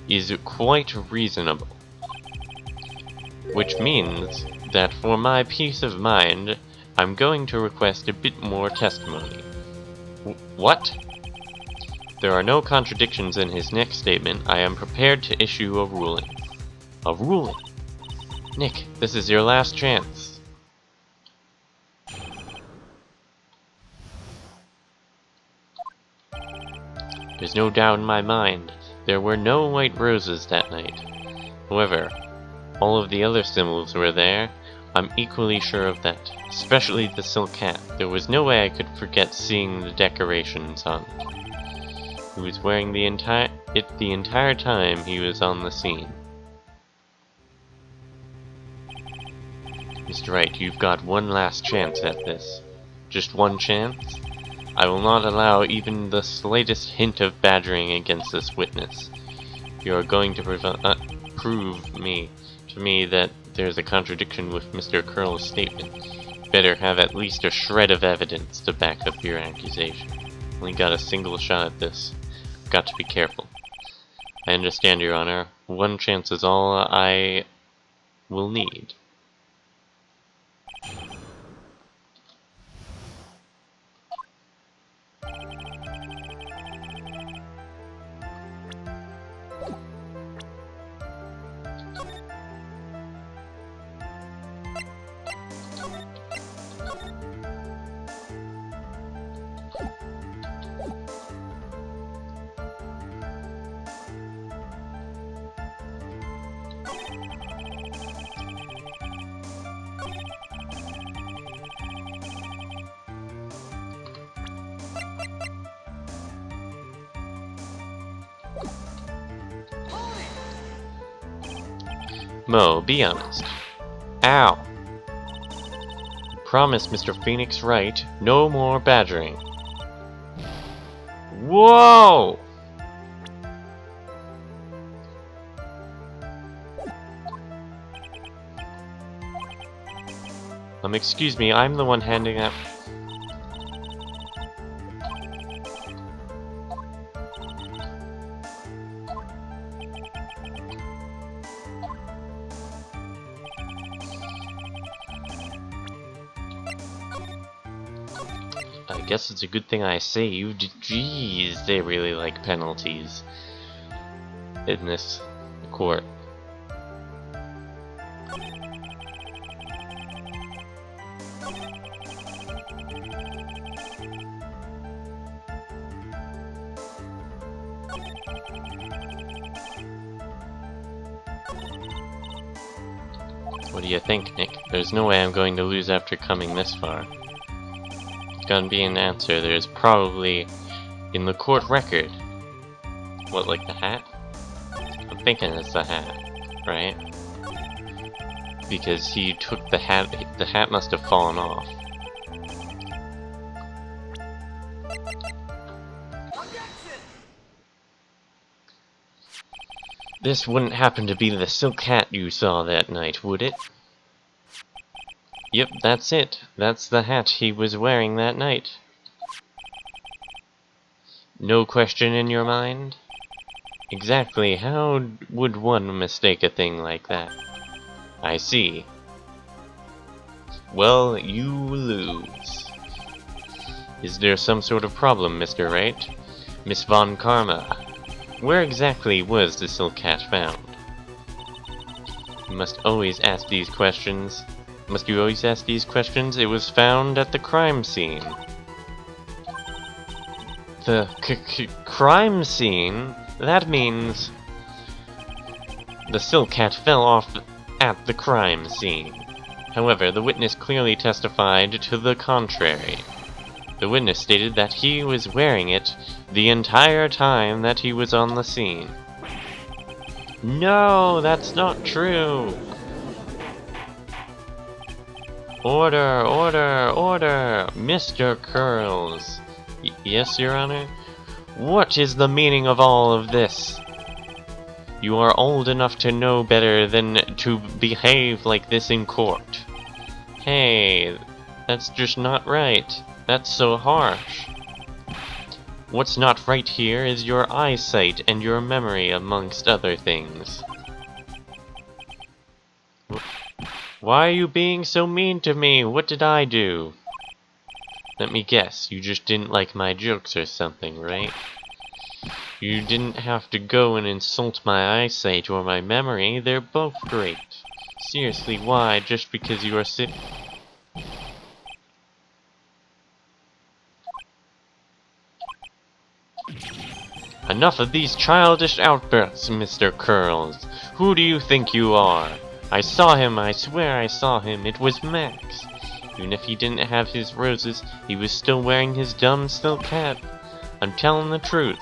is quite reasonable. Which means that for my peace of mind, I'm going to request a bit more testimony. What? There are no contradictions in his next statement. I am prepared to issue a ruling. A ruling? Nick, this is your last chance. There's no doubt in my mind. There were no white roses that night. However, all of the other symbols were there. I'm equally sure of that. Especially the silk hat. There was no way I could forget seeing the decorations on it. He was wearing the entire time he was on the scene. Mr. Wright, you've got one last chance at this. Just one chance? I will not allow even the slightest hint of badgering against this witness. You are going to prove me to me that there's a contradiction with Mr. Curl's statement. Better have at least a shred of evidence to back up your accusation. Only got a single shot at this. Got to be careful. I understand, Your Honor. One chance is all I will need. Mo, be honest. Ow! Promise, Mr. Phoenix Wright, no more badgering. Whoa! Excuse me, I'm the one handing out. I guess it's a good thing I saved. Jeez, they really like penalties in this court. What do you think, Nick? There's no way I'm going to lose after coming this far. It's gonna be an answer. There's probably in the court record. What, like the hat? I'm thinking it's the hat, right? Because he took the hat must have fallen off. This wouldn't happen to be the silk hat you saw that night, would it? Yep, that's it. That's the hat he was wearing that night. No question in your mind? Exactly how would one mistake a thing like that? I see. Well, you lose. Is there some sort of problem, Mr. Wright? Miss Von Karma, where exactly was the silk hat found? You must always ask these questions. Must you always ask these questions? It was found at the crime scene. The crime scene? That means the silk hat fell off at the crime scene. However, the witness clearly testified to the contrary. The witness stated that he was wearing it the entire time that he was on the scene. No, that's not true! Order, order, order! Mr. Curls! Yes, Your Honor? What is the meaning of all of this? You are old enough to know better than to behave like this in court. Hey, that's just not right. That's so harsh. What's not right here is your eyesight and your memory, amongst other things. Why are you being so mean to me? What did I do? Let me guess, you just didn't like my jokes or something, right? You didn't have to go and insult my eyesight or my memory, they're both great. Seriously, why? Just because you are Enough of these childish outbursts, Mr. Curls. Who do you think you are? I saw him, I swear I saw him. It was Max. Even if he didn't have his roses, he was still wearing his dumb silk hat. I'm telling the truth.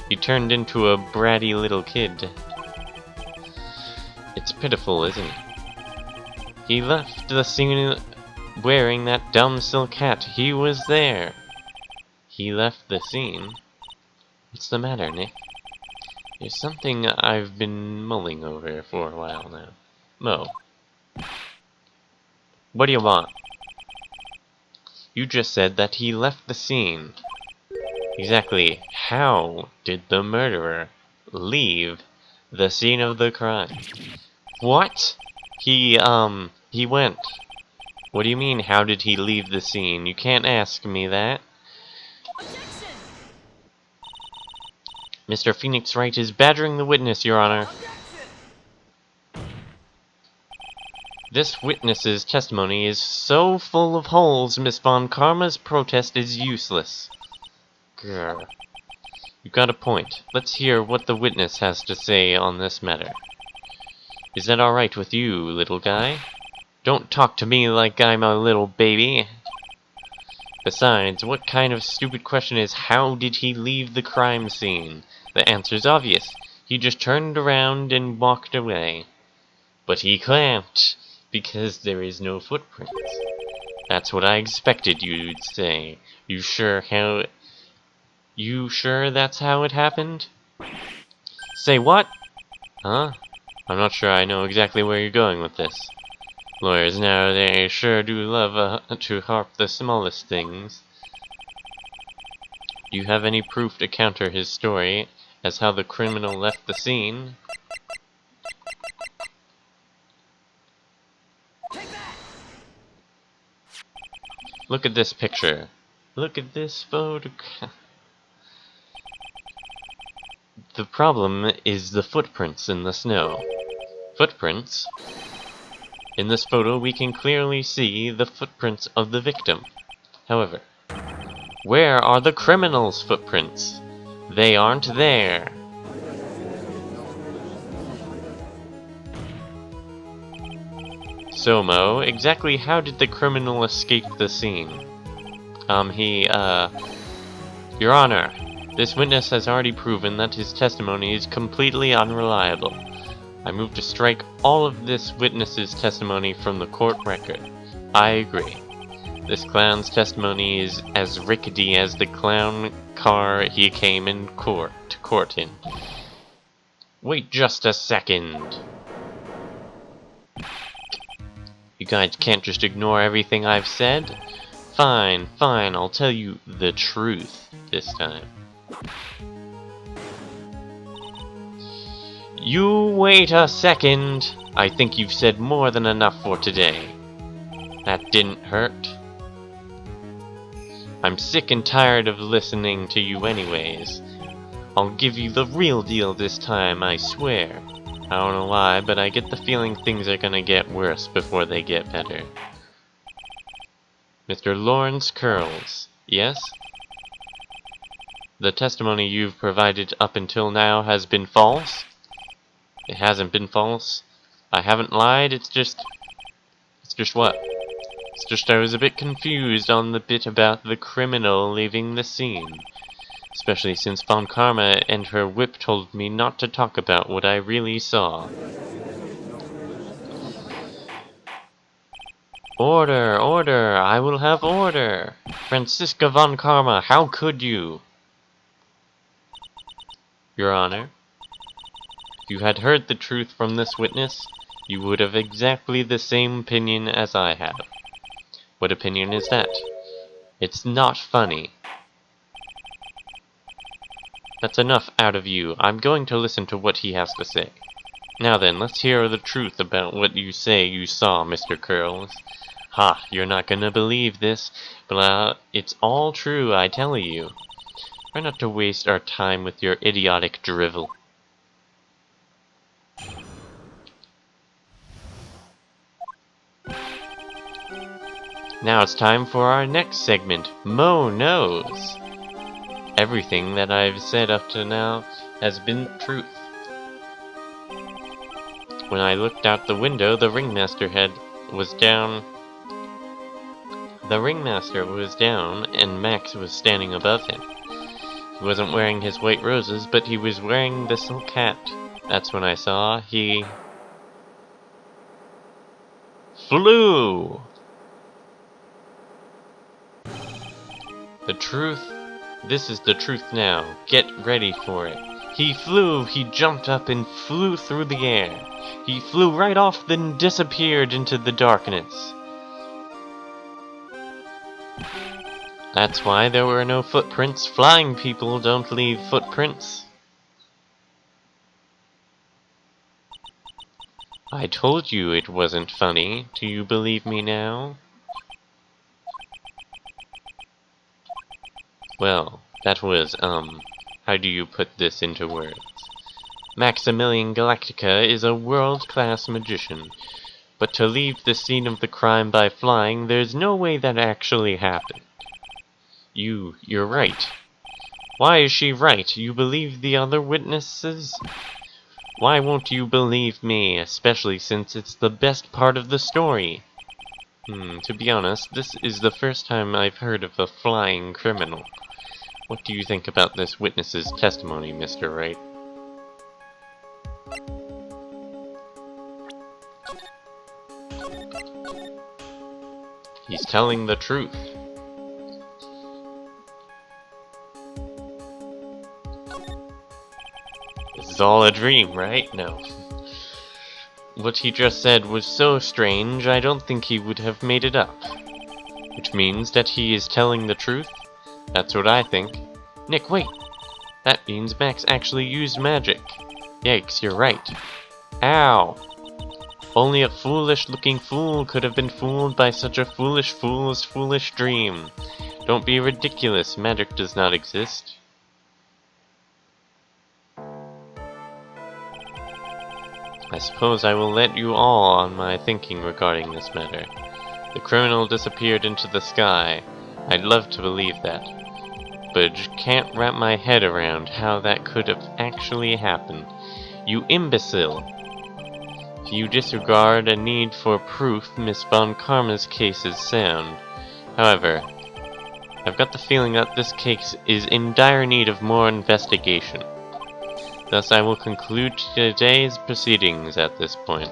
He turned into a bratty little kid. It's pitiful, isn't it? He left the scene wearing that dumb silk hat. He was there. He left the scene. What's the matter, Nick? It's something I've been mulling over for a while now. Mo, what do you want? You just said that he left the scene. Exactly how did the murderer leave the scene of the crime? What? He went. What do you mean, how did he leave the scene? You can't ask me that. Objection! Mr. Phoenix Wright is badgering the witness, Your Honor. Objection! This witness's testimony is so full of holes, Miss Von Karma's protest is useless. Grr. You got a point. Let's hear what the witness has to say on this matter. Is that alright with you, little guy? Don't talk to me like I'm a little baby. Besides, what kind of stupid question is, how did he leave the crime scene? The answer's obvious. He just turned around and walked away. But he can't, because there is no footprints. That's what I expected you'd say. You sure that's how it happened? Say what? Huh? I'm not sure I know exactly where you're going with this. Lawyers now, they sure do love to harp the smallest things. Do you have any proof to counter his story as how the criminal left the scene? Take that! Look at this picture. Look at this photograph. The problem is the footprints in the snow. Footprints? In this photo, we can clearly see the footprints of the victim. However, where are the criminal's footprints? They aren't there. So, Mo, exactly how did the criminal escape the scene? Your Honor, this witness has already proven that his testimony is completely unreliable. I move to strike all of this witness's testimony from the court record. I agree. This clown's testimony is as rickety as the clown car he came to court in. Wait just a second. You guys can't just ignore everything I've said? Fine, I'll tell you the truth this time. You wait a second! I think you've said more than enough for today. That didn't hurt. I'm sick and tired of listening to you anyways. I'll give you the real deal this time, I swear. I don't know why, but I get the feeling things are gonna get worse before they get better. Mr. Lawrence Curls, yes? The testimony you've provided up until now has been false? It hasn't been false. I haven't lied, it's just what? It's just I was a bit confused on the bit about the criminal leaving the scene. Especially since Von Karma and her whip told me not to talk about what I really saw. Order, order, I will have order. Franziska Von Karma, how could you? Your Honor, if you had heard the truth from this witness, you would have exactly the same opinion as I have. What opinion is that? It's not funny. That's enough out of you. I'm going to listen to what he has to say. Now then, let's hear the truth about what you say you saw, Mr. Curls. Ha, you're not gonna believe this, but it's all true, I tell you. Try not to waste our time with your idiotic drivel. Now it's time for our next segment, Mo Knows. Everything that I've said up to now has been truth. When I looked out the window, the ringmaster was down. The ringmaster was down, and Max was standing above him. He wasn't wearing his white roses, but he was wearing the silk hat. That's when I saw he flew! The truth. This is the truth now. Get ready for it. He jumped up and flew through the air. He flew right off, then disappeared into the darkness. That's why there were no footprints. Flying people don't leave footprints. I told you it wasn't funny. Do you believe me now? Well, that was, how do you put this into words? Maximilian Galactica is a world-class magician, but to leave the scene of the crime by flying, there's no way that actually happened. You're right. Why is she right? You believe the other witnesses? Why won't you believe me, especially since it's the best part of the story? To be honest, this is the first time I've heard of a flying criminal. What do you think about this witness's testimony, Mr. Wright? He's telling the truth. This is all a dream, right? No. What he just said was so strange, I don't think he would have made it up. Which means that he is telling the truth? That's what I think. Nick, wait! That means Max actually used magic. Yikes, you're right. Ow! Only a foolish-looking fool could have been fooled by such a foolish fool's foolish dream. Don't be ridiculous, magic does not exist. I suppose I will let you all on my thinking regarding this matter. The criminal disappeared into the sky. I'd love to believe that, but I can't wrap my head around how that could have actually happened. You imbecile! If you disregard a need for proof, Miss Von Karma's case is sound. However, I've got the feeling that this case is in dire need of more investigation. Thus, I will conclude today's proceedings at this point.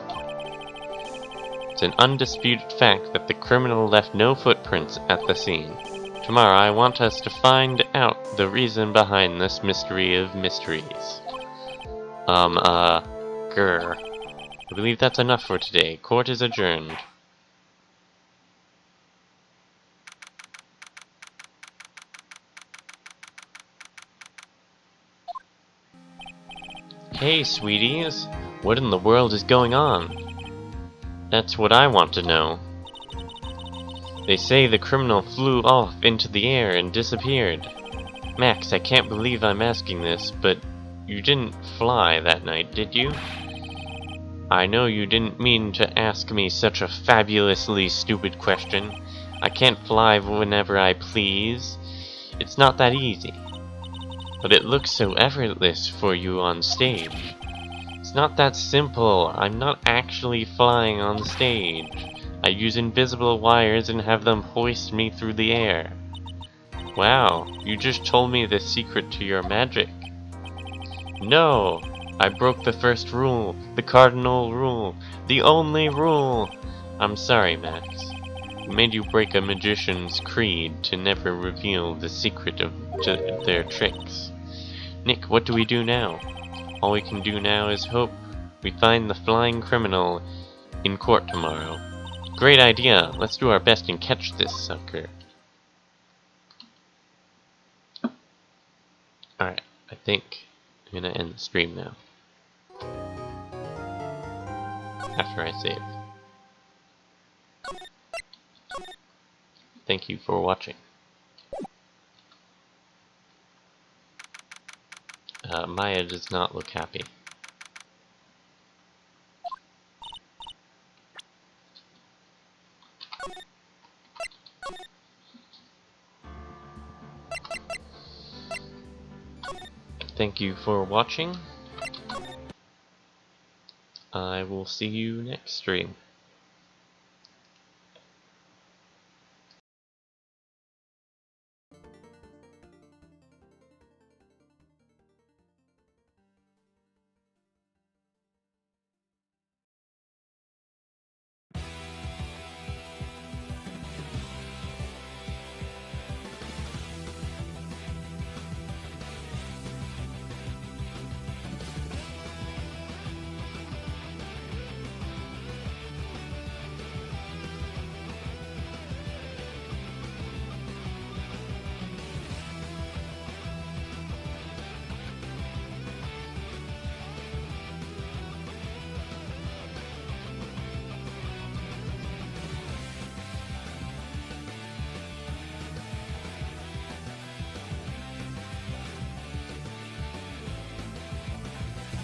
It's an undisputed fact that the criminal left no footprints at the scene. Tomorrow, I want us to find out the reason behind this mystery of mysteries. Grr. I believe that's enough for today. Court is adjourned. Hey, sweeties. What in the world is going on? That's what I want to know. They say the criminal flew off into the air and disappeared. Max, I can't believe I'm asking this, but you didn't fly that night, did you? I know you didn't mean to ask me such a fabulously stupid question. I can't fly whenever I please. It's not that easy. But it looks so effortless for you on stage. It's not that simple. I'm not actually flying on stage. I use invisible wires and have them hoist me through the air. Wow, you just told me the secret to your magic. No! I broke the first rule, the cardinal rule, the only rule! I'm sorry, Max. I made you break a magician's creed to never reveal the secret of their tricks. Nick, what do we do now? All we can do now is hope we find the flying criminal in court tomorrow. Great idea! Let's do our best and catch this sucker. Alright, I think I'm gonna end the stream now. After I save. Thank you for watching. Maya does not look happy. Thank you for watching. I will see you next stream.